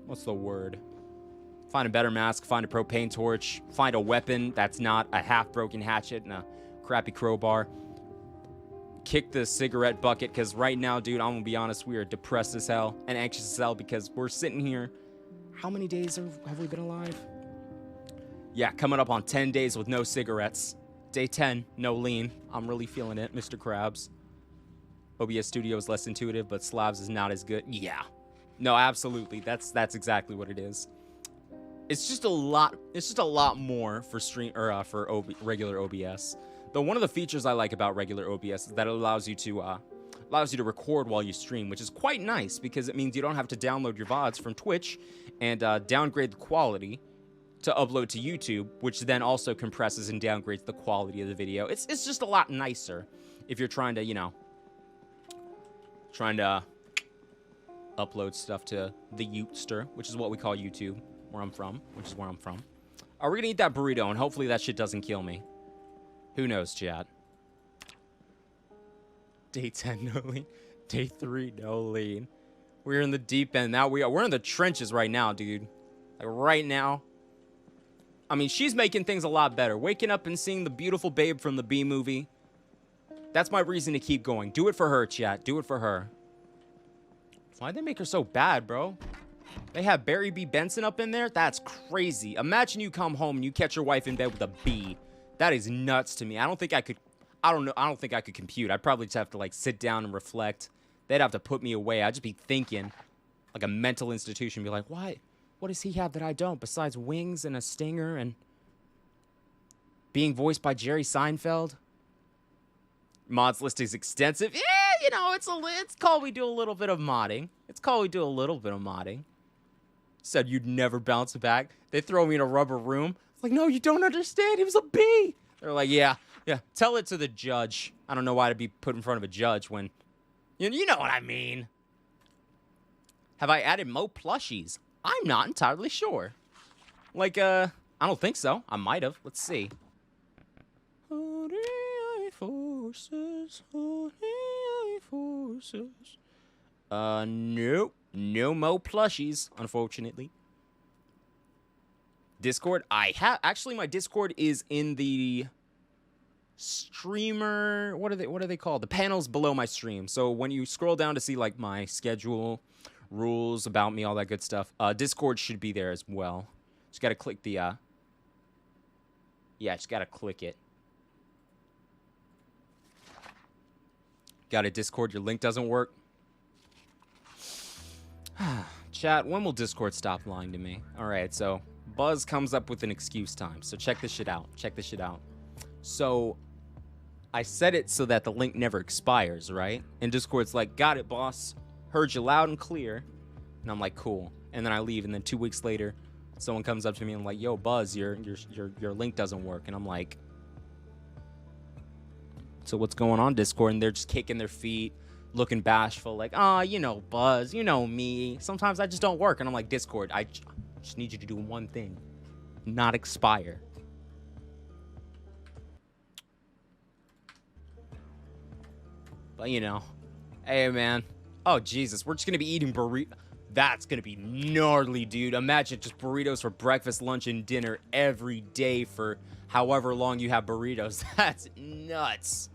what's the word? Find a better mask, find a propane torch, find a weapon that's not a half-broken hatchet and a crappy crowbar. Kick the cigarette bucket, because right now, dude, I'm going to be honest, we are depressed as hell and anxious as hell because we're sitting here. How many days have we been alive? Yeah, coming up on 10 days with no cigarettes. Day 10, no lean. I'm really feeling it, Mr. Krabs. OBS Studio is less intuitive, but Slabs is not as good. Yeah. No, absolutely. That's exactly what it is. It's just a lot more for regular OBS. Though one of the features I like about regular OBS is that it allows you to record while you stream, which is quite nice because it means you don't have to download your VODs from Twitch and downgrade the quality to upload to YouTube, which then also compresses and downgrades the quality of the video. It's just a lot nicer if you're trying to, upload stuff to the Youtster, which is what we call YouTube. Where I'm from. Are we gonna eat that burrito and hopefully that shit doesn't kill me? Who knows, chat? Day 10, no lean. Day 3, no lean. We're in the deep end now. We're in the trenches right now, dude. Like right now. I mean, she's making things a lot better. Waking up and seeing the beautiful babe from the B movie. That's my reason to keep going. Do it for her, chat. Do it for her. Why'd they make her so bad, bro? They have Barry B. Benson up in there? That's crazy. Imagine you come home and you catch your wife in bed with a bee. That is nuts to me. I don't think I could compute. I'd probably just have to, sit down and reflect. They'd have to put me away. I'd just be thinking, like a mental institution. Be like, what does he have that I don't? Besides wings and a stinger and being voiced by Jerry Seinfeld? Mods list is extensive. Yeah, it's called we do a little bit of modding. Said you'd never bounce back. They throw me in a rubber room. It's like, no, you don't understand. He was a bee. They're like, yeah. Tell it to the judge. I don't know why to be put in front of a judge when, you know what I mean. Have I added Mo plushies? I'm not entirely sure. I don't think so. I might have. Let's see. forces. Nope. No mo plushies, unfortunately. Discord? Actually, my Discord is in the streamer, what are they called? The panels below my stream. So when you scroll down to see like my schedule, rules, about me, all that good stuff, Discord should be there as well. Just gotta click the just gotta click it. Got a Discord, your link doesn't work. Chat, when will Discord stop lying to me? Alright, so Buzz comes up with an excuse time. So check this shit out. So I set it so that the link never expires, right? And Discord's like, got it, boss. Heard you loud and clear. And I'm like, cool. And then I leave, and then 2 weeks later, someone comes up to me and like, yo, Buzz, your link doesn't work. And I'm like, so what's going on, Discord? And they're just kicking their feet, looking bashful, like, you know, Buzz, you know me. Sometimes I just don't work. And I'm like, Discord, I just need you to do one thing. Not expire. But, you know, hey, man. Oh, Jesus, we're just going to be eating burritos. That's going to be gnarly, dude. Imagine just burritos for breakfast, lunch, and dinner every day for however long you have burritos. That's nuts.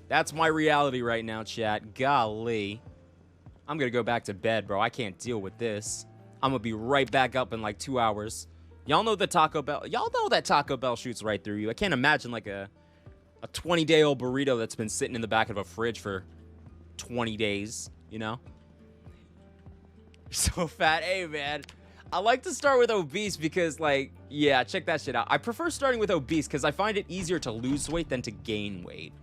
That's my reality right now, chat. Golly. I'm going to go back to bed, bro. I can't deal with this. I'm going to be right back up in like 2 hours. Y'all know the Taco Bell. Y'all know that Taco Bell shoots right through you. I can't imagine like a 20-day-old burrito that's been sitting in the back of a fridge for 20 days, you know? So fat. Hey, man. I like to start with obese because, like, yeah, check that shit out. I prefer starting with obese because I find it easier to lose weight than to gain weight.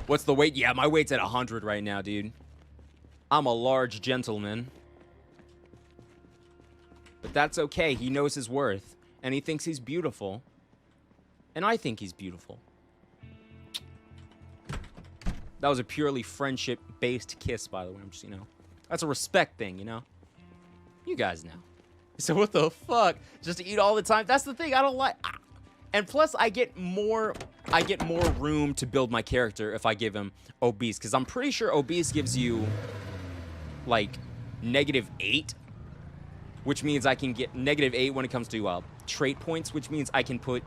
What's the weight? Yeah, my weight's at 100 right now, dude. I'm a large gentleman. But that's okay. He knows his worth. And he thinks he's beautiful. And I think he's beautiful. That was a purely friendship-based kiss, by the way. I'm just, you know. That's a respect thing, you know? You guys know. So what the fuck? Just to eat all the time? That's the thing. I don't like... And plus, I get more room to build my character if I give him obese. Because I'm pretty sure obese gives you, like, -8. Which means I can get -8 when it comes to trait points. Which means I can put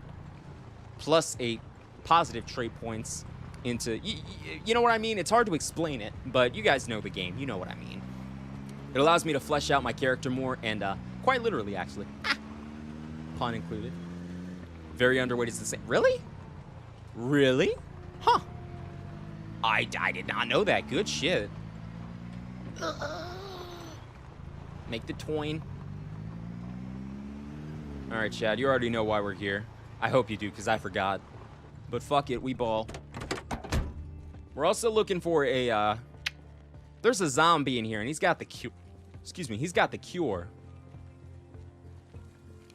+8 positive trait points into... You know what I mean? It's hard to explain it. But you guys know the game. You know what I mean. It allows me to flesh out my character more. And quite literally, actually. Pun included. Very underweight is the same. Really? Really? Huh. I did not know that. Good shit. Make the toin. Alright, Chad. You already know why we're here. I hope you do, because I forgot. But fuck it. We ball. We're also looking for a, there's a zombie in here, and he's got the cure. Excuse me. He's got the cure.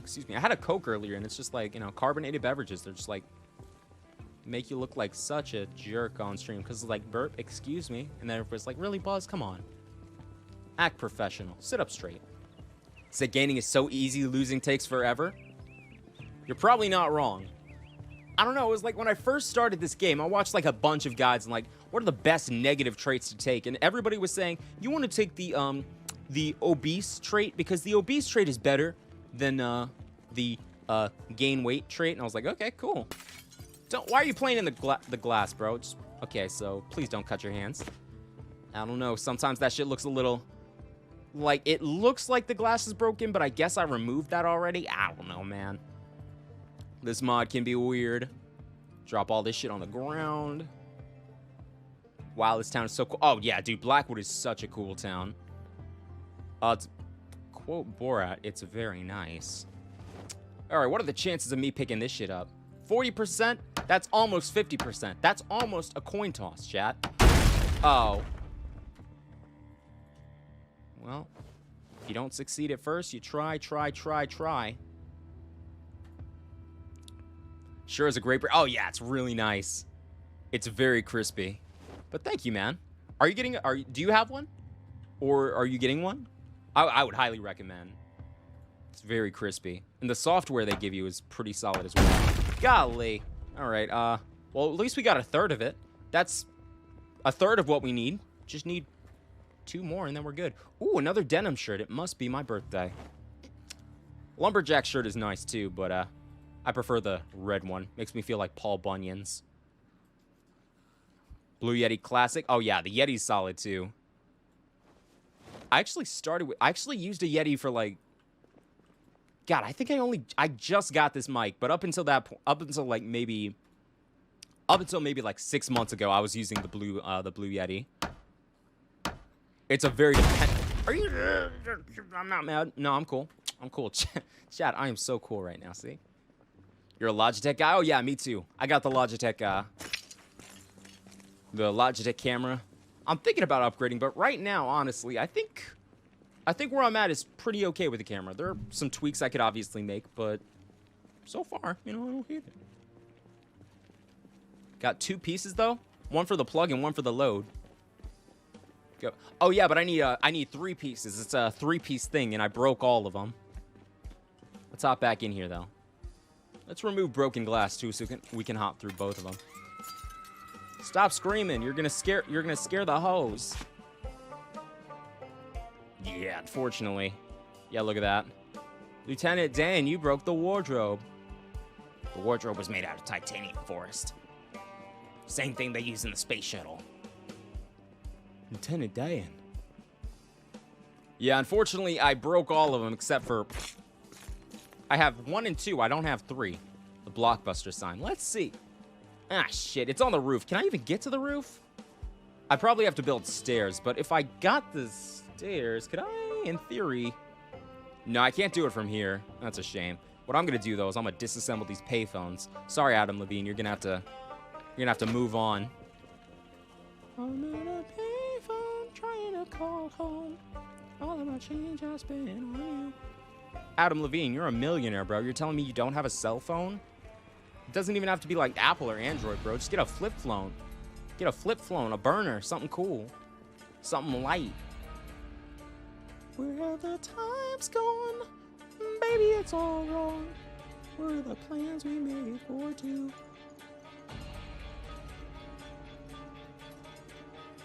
Excuse me, I had a Coke earlier, and it's just like, you know, carbonated beverages. They're just like, make you look like such a jerk on stream. Because it's like, burp, excuse me. And then everybody's like, really, Buzz? Come on. Act professional. Sit up straight. Say gaining is so easy, losing takes forever. You're probably not wrong. I don't know, it was like when I first started this game, I watched like a bunch of guides and like, what are the best negative traits to take? And everybody was saying, you want to take the obese trait, because the obese trait is better than the gain weight trait. And I was like, okay, cool. Why are you playing in the glass, bro? Okay, so please don't cut your hands. I don't know. Sometimes that shit looks a little like, it looks like the glass is broken, but I guess I removed that already. I don't know, man. This mod can be weird. Drop all this shit on the ground. Wow, this town is so cool. Oh, yeah, dude. Blackwood is such a cool town. To quote Borat, it's very nice. All right, what are the chances of me picking this shit up? 40%? That's almost 50%. That's almost a coin toss, chat. Oh. Well, if you don't succeed at first, you try. Sure is a great... Oh, yeah, it's really nice. It's very crispy. But thank you, man. Are you getting... Do you have one? Or are you getting one? I would highly recommend. It's very crispy. And the software they give you is pretty solid as well. Golly. All right, well, at least we got a third of it. That's a third of what we need. Just need 2 more and then we're good. Ooh, another denim shirt. It must be my birthday. Lumberjack shirt is nice too, but I prefer the red one. Makes me feel like Paul Bunyan's. Blue Yeti Classic. Oh yeah, the Yeti's solid too. I actually used a Yeti for like, God, I think I just got this mic, but up until maybe like 6 months ago, I was using the blue Yeti. It's a very are you? I'm not mad. No, I'm cool. I'm cool. Chat, I am so cool right now. See, you're a Logitech guy. Oh yeah, me too. I got the Logitech camera. I'm thinking about upgrading, but right now, honestly, I think where I'm at is pretty okay with the camera. There are some tweaks I could obviously make, but so far, I don't hate it. Got 2 pieces though. One for the plug and one for the load. Go. Oh yeah, but I need 3 pieces. It's a 3-piece thing, and I broke all of them. Let's hop back in here though. Let's remove broken glass too, so we can hop through both of them. Stop screaming! You're gonna scare the hoes. Yeah, unfortunately. Yeah, look at that. Lieutenant Dan, you broke the wardrobe. The wardrobe was made out of titanium forest. Same thing they use in the space shuttle. Lieutenant Dan. Yeah, unfortunately, I broke all of them except for... I have 1 and 2. I don't have 3. The Blockbuster sign. Let's see. Ah, shit. It's on the roof. Can I even get to the roof? I probably have to build stairs, but if I got the stairs, could I, in theory... No, I can't do it from here. That's a shame. What I'm going to do, though, is I'm going to disassemble these payphones. Sorry, Adam Levine. You're going to have to move on. I'm in a payphone trying to call home. All of my change I spent on you. Adam Levine, you're a millionaire, bro. You're telling me you don't have a cell phone? It doesn't even have to be like Apple or Android, bro. Just get a flip phone. Get a flip phone, a burner, something cool. Something light. Where have the times gone? Baby, it's all wrong. Where are the plans we made for 2?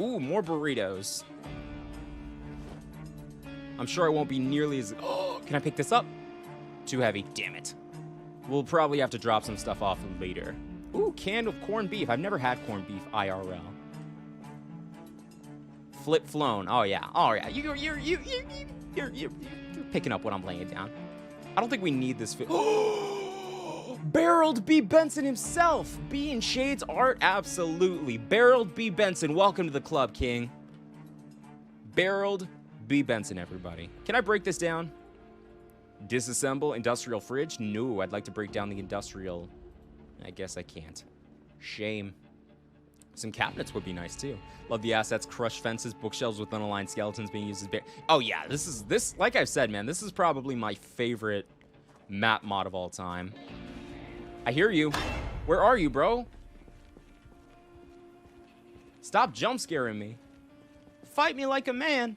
Ooh, more burritos. I'm sure I won't be nearly as... Oh, can I pick this up? Too heavy. Damn it. We'll probably have to drop some stuff off later. Ooh, canned with corned beef. I've never had corned beef IRL. Flip flown. Oh, yeah. Oh, yeah. You're picking up what I'm laying down. I don't think we need this... Barreled B. Benson himself. B in Shades Art? Absolutely. Barreled B. Benson. Welcome to the club, King. Barreled B. Benson, everybody. Can I break this down? Disassemble industrial fridge? No, I'd like to break down the industrial... I guess I can't. Shame. Some cabinets would be nice, too. Love the assets, crushed fences, bookshelves with unaligned skeletons being used as... Oh, yeah, this, like I've said, man, this is probably my favorite map mod of all time. I hear you. Where are you, bro? Stop jump scaring me. Fight me like a man.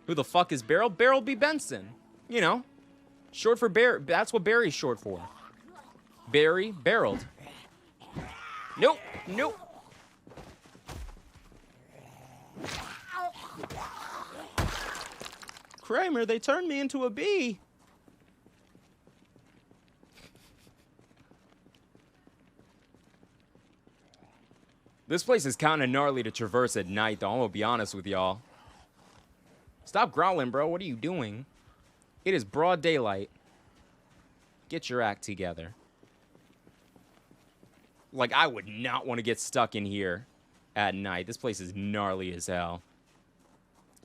Who the fuck is Barrel? Barrel B. Benson. You know. Short for Bear. That's what Barry's short for. Barry barreled. Nope. Nope. Kramer, they turned me into a bee. This place is kind of gnarly to traverse at night, though. I'm gonna be honest with y'all. Stop growling, bro. What are you doing? It is broad daylight. Get your act together. Like, I would not want to get stuck in here at night. This place is gnarly as hell.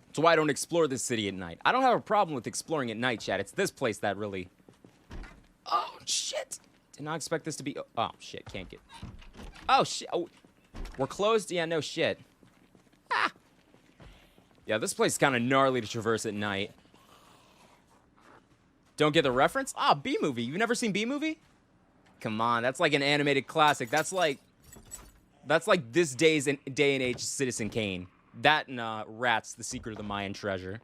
That's why I don't explore this city at night. I don't have a problem with exploring at night, chat. It's this place that really... Oh, shit. Did not expect this to be... Oh, shit. Can't get... Oh, shit. Oh, we're closed? Yeah, no shit. Ah. Yeah, this place is kind of gnarly to traverse at night. Don't get the reference? Ah, B-movie. You've never seen B-movie? Come on, that's like an animated classic. That's like this day and age Citizen Kane. That and Rats, The Secret of the Mayan Treasure.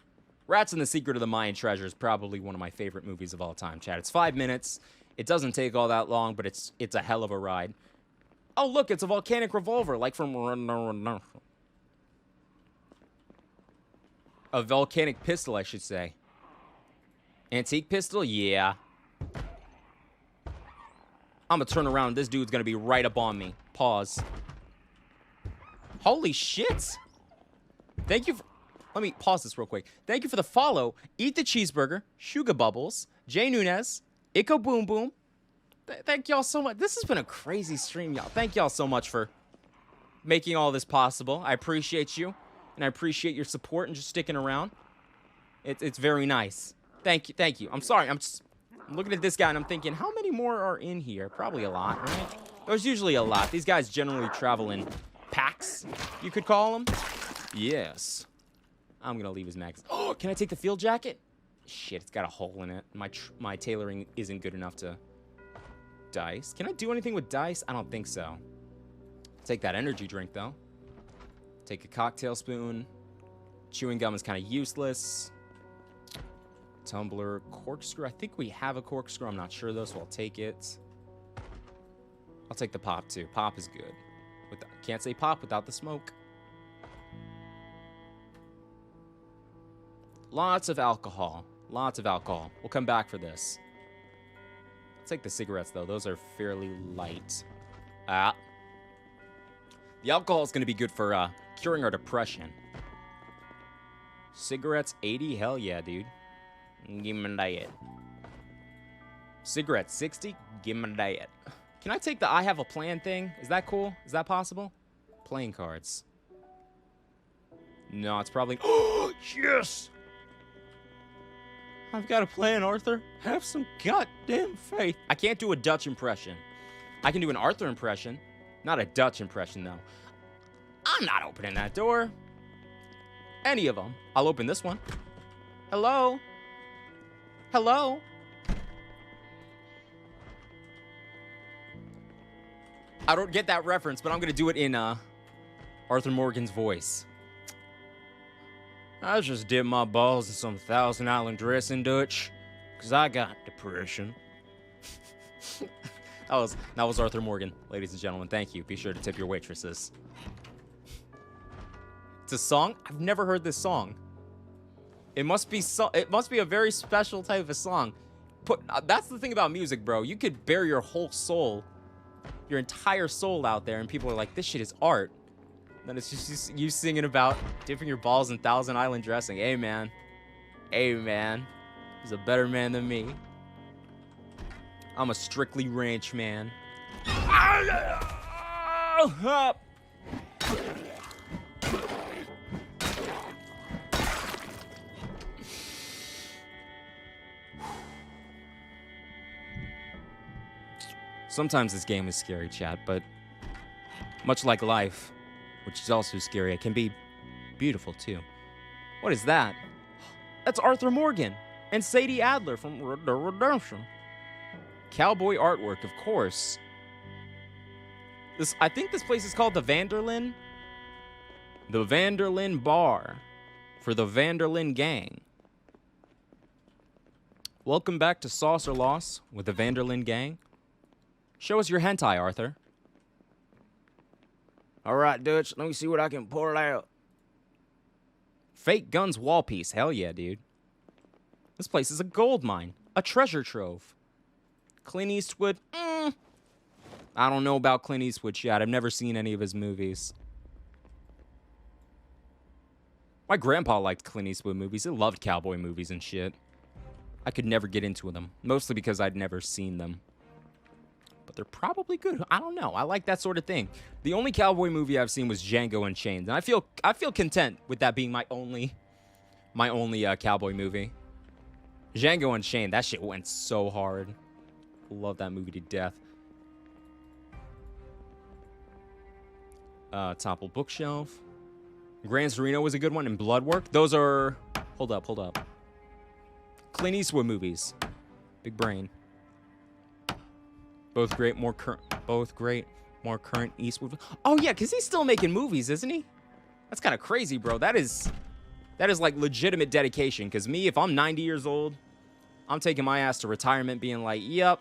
Rats and The Secret of the Mayan Treasure is probably one of my favorite movies of all time, chat. It's 5 minutes, It doesn't take all that long, but it's a hell of a ride. Oh, look, it's a volcanic revolver, like from... A volcanic pistol, I should say. Antique pistol? Yeah. I'm gonna turn around. This dude's gonna be right up on me. Pause. Holy shit. Thank you for... Let me pause this real quick. Thank you for the follow. Eat the Cheeseburger. Sugar Bubbles. Jay Nunez. Ico Boom Boom. Thank y'all so much. This has been a crazy stream, y'all. Thank y'all so much for making all this possible. I appreciate you. And I appreciate your support and just sticking around. It's very nice. Thank you. Thank you. I'm sorry. I'm looking at this guy and I'm thinking, how many more are in here? Probably a lot, right? There's usually a lot. These guys generally travel in packs, you could call them. Yes. I'm going to leave his max. Oh, can I take the field jacket? Shit, it's got a hole in it. My tailoring isn't good enough to... Dice. Can I do anything with dice? I don't think so. Take that energy drink, though. Take a cocktail spoon. Chewing gum is kind of useless. Tumbler. Corkscrew. I think we have a corkscrew. I'm not sure, though, so I'll take it. I'll take the pop, too. Pop is good. Can't say pop without the smoke. Lots of alcohol. Lots of alcohol. We'll come back for this. Let's take the cigarettes, though. Those are fairly light. The alcohol is going to be good for curing our depression. Cigarettes, 80? Hell yeah, dude. Give me a diet. Cigarettes, 60? Give me a diet. Can I take the I have a plan thing? Is that cool? Is that possible? Playing cards. No, it's probably... Oh, yes! I've got a plan, Arthur. Have some goddamn faith. I can't do a Dutch impression. I can do an Arthur impression. Not a Dutch impression, though. I'm not opening that door. Any of them. I'll open this one. Hello? Hello? I don't get that reference, but I'm going to do it in Arthur Morgan's voice. I just dipped my balls in some Thousand Island dressing, Dutch, because I got depression. that was Arthur Morgan, ladies and gentlemen. Thank you. Be sure to tip your waitresses. It's a song? I've never heard this song. It must be a very special type of song. That's the thing about music, bro. You could bare your whole soul, your entire soul out there, and people are like, this shit is art. Then it's just you singing about dipping your balls in Thousand Island dressing. Hey, man. Hey, man. He's a better man than me. I'm a strictly ranch man. Sometimes this game is scary, chat, but much like life, which is also scary, it can be beautiful, too. What is that? That's Arthur Morgan and Sadie Adler from The Redemption. Cowboy artwork, of course. I think this place is called the Vanderlyn. The Vanderlyn Bar for the Vanderlyn Gang. Welcome back to Saucer Loss with the Vanderlyn Gang. Show us your hentai, Arthur. All right, Dutch, let me see what I can pull out. Fake guns wall piece. Hell yeah, dude. This place is a gold mine. A treasure trove. Clint Eastwood. I don't know about Clint Eastwood yet. I've never seen any of his movies. My grandpa liked Clint Eastwood movies. He loved cowboy movies and shit. I could never get into them. Mostly because I'd never seen them. But they're probably good. I don't know. I like that sort of thing. The only cowboy movie I've seen was Django Unchained, and I feel content with that being my only cowboy movie. Django Unchained, that shit went so hard. Love that movie to death. Toppled Bookshelf. Gran Torino was a good one, and Bloodwork. Those are... Hold up. Clint Eastwood movies. Big brain. Both great, more current Eastwood. Oh yeah, because he's still making movies, isn't he? That's kind of crazy, bro. That is like legitimate dedication. Because me, if I'm 90 years old, I'm taking my ass to retirement being like, yep,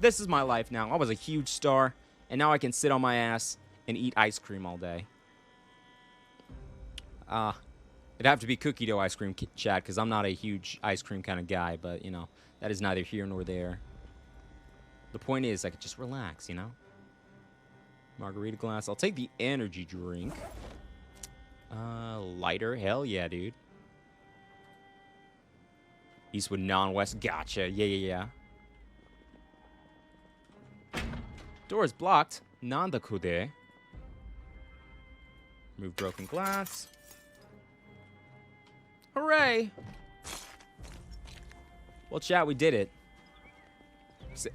This is my life now. I was a huge star, and now I can sit on my ass and eat ice cream all day. It'd have to be cookie dough ice cream, chat, because I'm not a huge ice cream kind of guy, but, you know, that is neither here nor there. The point is, I could just relax, you know? Margarita glass. I'll take the energy drink. Lighter. Hell yeah, dude. Eastwood non-west. Gotcha. Yeah. Door is blocked. Nanda kude. Remove broken glass. Hooray! Well, chat, we did it.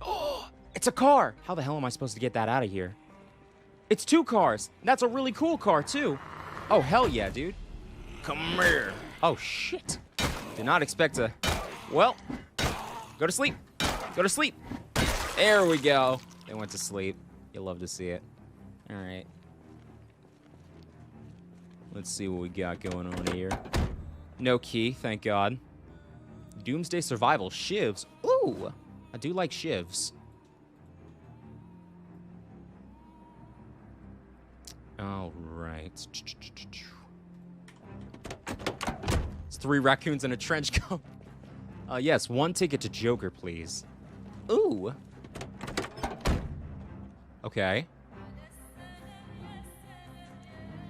Oh, it's a car! How the hell am I supposed to get that out of here? It's 2 cars. That's a really cool car, too. Oh, hell yeah, dude. Come here. Oh, shit. Did not expect to... Well, go to sleep. Go to sleep. There we go. They went to sleep. You'll love to see it. All right. Let's see what we got going on here. No key, thank God. Doomsday Survival. Shivs. Ooh, I do like shivs. All right. It's 3 raccoons in a trench coat. Yes, 1 ticket to Joker, please. Ooh. Okay.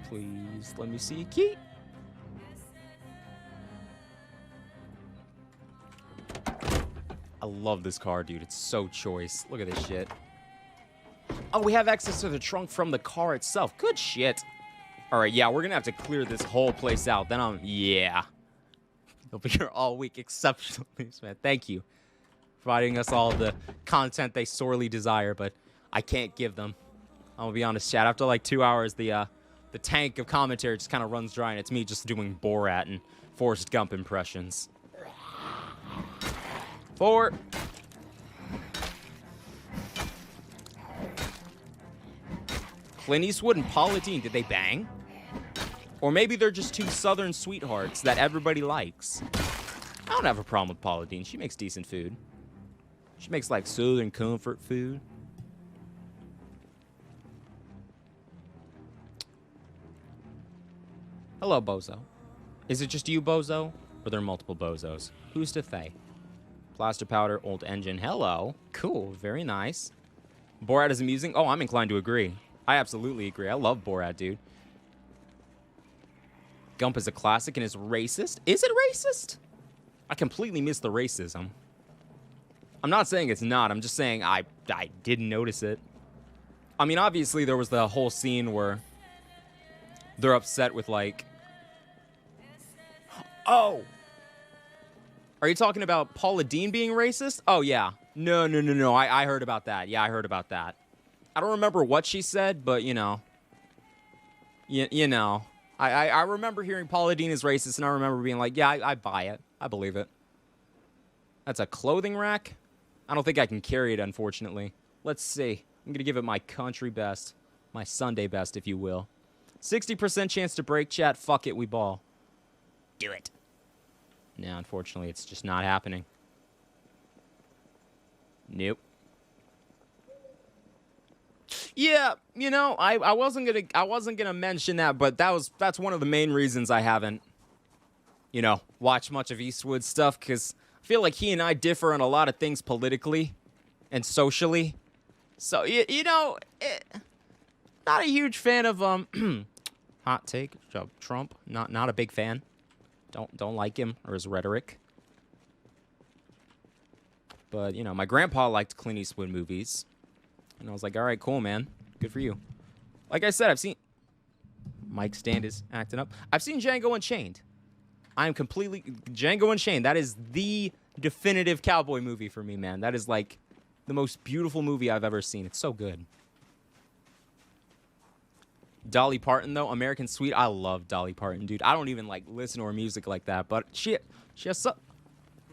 Please, let me see a key. I love this car, dude. It's so choice. Look at this shit. Oh, we have access to the trunk from the car itself. Good shit. All right, yeah, we're going to have to clear this whole place out. Then yeah. You'll be here all week. Exceptional news, man. Thank you. Providing us all the content they sorely desire, but I can't give them. I'm going to be honest, chat. After like 2 hours, the tank of commentary just kind of runs dry, and it's me just doing Borat and Forrest Gump impressions. 4. Clint Eastwood and Paula Deen, did they bang? Or maybe they're just 2 southern sweethearts that everybody likes. I don't have a problem with Paula Deen. She makes decent food. She makes like southern comfort food. Hello, Bozo. Is it just you, Bozo? Or are there multiple Bozos? Who's to say? Plaster powder, old engine. Hello. Cool. Very nice. Borat is amusing. Oh, I'm inclined to agree. I absolutely agree. I love Borat, dude. Gump is a classic and is racist. Is it racist? I completely missed the racism. I'm not saying it's not. I'm just saying I didn't notice it. I mean, obviously, there was the whole scene where they're upset with, like... Oh! Are you talking about Paula Deen being racist? Oh, yeah. No. I heard about that. Yeah, I heard about that. I don't remember what she said, but, you know. You know. I remember hearing Paula Deen is racist, and I remember being like, yeah, I buy it. I believe it. That's a clothing rack? I don't think I can carry it, unfortunately. Let's see. I'm going to give it my country best. My Sunday best, if you will. 60% chance to break, chat. Fuck it, we ball. Do it. No, unfortunately, it's just not happening. Nope. Yeah, you know, I wasn't gonna mention that, but that's one of the main reasons I haven't, you know, watched much of Eastwood's stuff, because I feel like he and I differ on a lot of things politically and socially. So you know, not a huge fan of hot take, Trump. Not a big fan. Don't like him or his rhetoric. But you know, my grandpa liked Clint Eastwood movies. And I was like, all right, cool, man. Good for you. Like I said, I've seen... Mike's stand is acting up. I've seen Django Unchained. I am completely... Django Unchained, that is the definitive cowboy movie for me, man. That is, like, the most beautiful movie I've ever seen. It's so good. Dolly Parton, though. American Sweet. I love Dolly Parton, dude. I don't even, like, listen to her music like that. But she has some...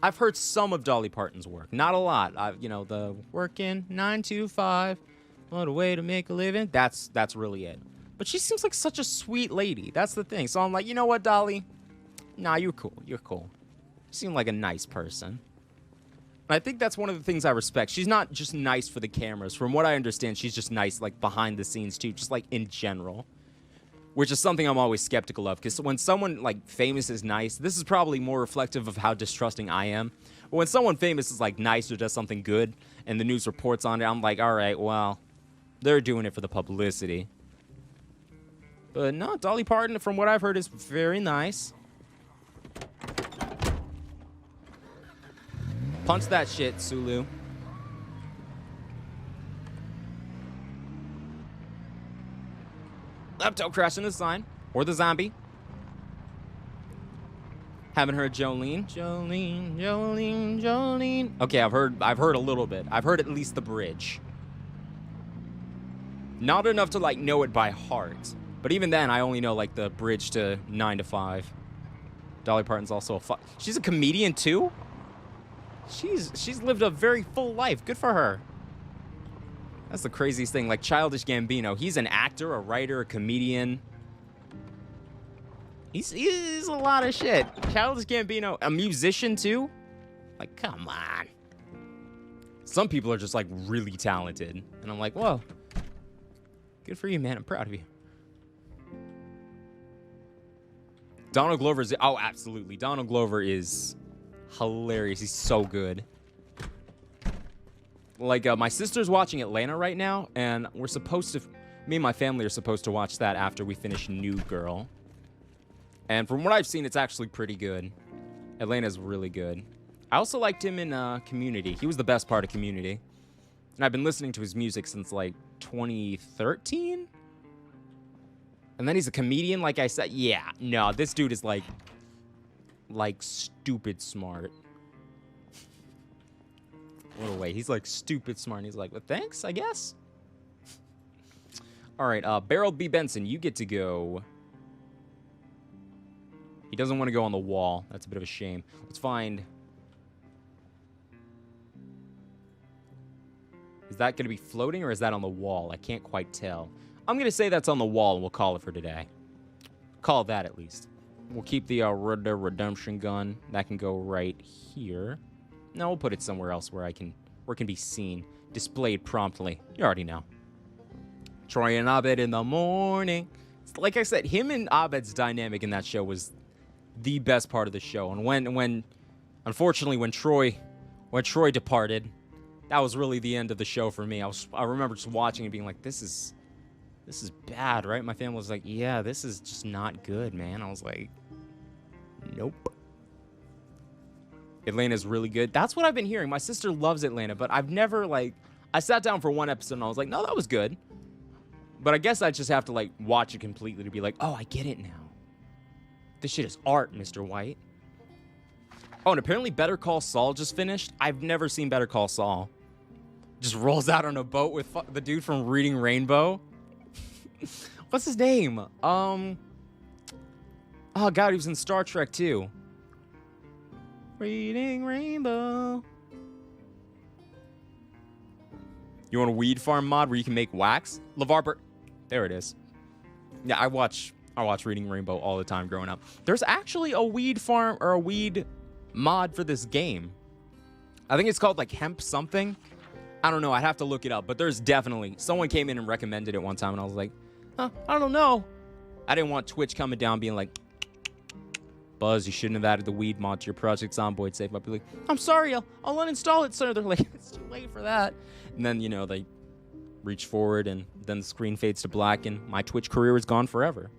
I've heard some of Dolly Parton's work. Not a lot. You know, the working 9 to 5, what a way to make a living. That's really it. But she seems like such a sweet lady. That's the thing. So I'm like, you know what, Dolly? Nah, you're cool. You're cool. You seem like a nice person. I think that's one of the things I respect. She's not just nice for the cameras. From what I understand, she's just nice, like, behind the scenes, too. Just, like, in general. Which is something I'm always skeptical of. Because when someone, like, famous is nice, this is probably more reflective of how distrusting I am. But when someone famous is, like, nice or does something good, and the news reports on it, I'm like, all right, well, they're doing it for the publicity. But no, Dolly Parton, from what I've heard, is very nice. Punch that shit, Sulu. Laptop crashing the sign. Or the zombie. Haven't heard Jolene. Jolene, Jolene, Jolene. Okay, I've heard a little bit. I've heard at least the bridge. Not enough to, like, know it by heart. But even then, I only know, like, the bridge to 9 to 5. Dolly Parton's also she's a comedian, too? She's lived a very full life. Good for her. That's the craziest thing. Like Childish Gambino. He's an actor, a writer, a comedian. He's a lot of shit. Childish Gambino, a musician too? Like, come on. Some people are just like really talented. And I'm like, whoa. Good for you, man. I'm proud of you. Donald Glover's... Oh, absolutely. Donald Glover is... hilarious. He's so good. Like, my sister's watching Atlanta right now, and we're supposed to... Me and my family are supposed to watch that after we finish New Girl. And from what I've seen, it's actually pretty good. Atlanta's really good. I also liked him in Community. He was the best part of Community. And I've been listening to his music since, like, 2013? And then he's a comedian, like I said. Yeah, no, this dude is, like, stupid smart. What a way. He's like stupid smart. And he's like, well, thanks, I guess. All right, Beryl B. Benson, you get to go. He doesn't want to go on the wall. That's a bit of a shame. Let's find... Is that going to be floating or is that on the wall? I can't quite tell. I'm going to say that's on the wall and we'll call it for today. Call it that at least. We'll keep the redemption gun. That can go right here. No, we'll put it somewhere else where it can be seen. Displayed promptly. You already know. Troy and Abed in the morning. Like I said, him and Abed's dynamic in that show was the best part of the show. And when unfortunately, when Troy departed, that was really the end of the show for me. I remember just watching and being like, this is bad, right? My family was like, yeah, this is just not good, man. I was like, nope. Atlanta's really good. That's what I've been hearing. My sister loves Atlanta, but I've never, like... I sat down for one episode and I was like, no, that was good. But I guess I just have to, like, watch it completely to be like, oh, I get it now. This shit is art, Mr. White. Oh, and apparently Better Call Saul just finished. I've never seen Better Call Saul. Just rolls out on a boat with the dude from Reading Rainbow. What's his name? Oh, God, he was in Star Trek, too. Reading Rainbow. You want a weed farm mod where you can make wax? LeVar Burton. There it is. Yeah, I watch Reading Rainbow all the time growing up. There's actually a weed farm or a weed mod for this game. I think it's called like hemp something. I don't know. I'd have to look it up. But there's definitely... Someone came in and recommended it one time and I was like, huh, I don't know. I didn't want Twitch coming down being like, Buzz, you shouldn't have added the weed mod to your Project Zomboid save. I'd be like, I'm sorry, I'll uninstall it, sir. They're like, it's too late for that. And then, you know, they reach forward and then the screen fades to black and my Twitch career is gone forever.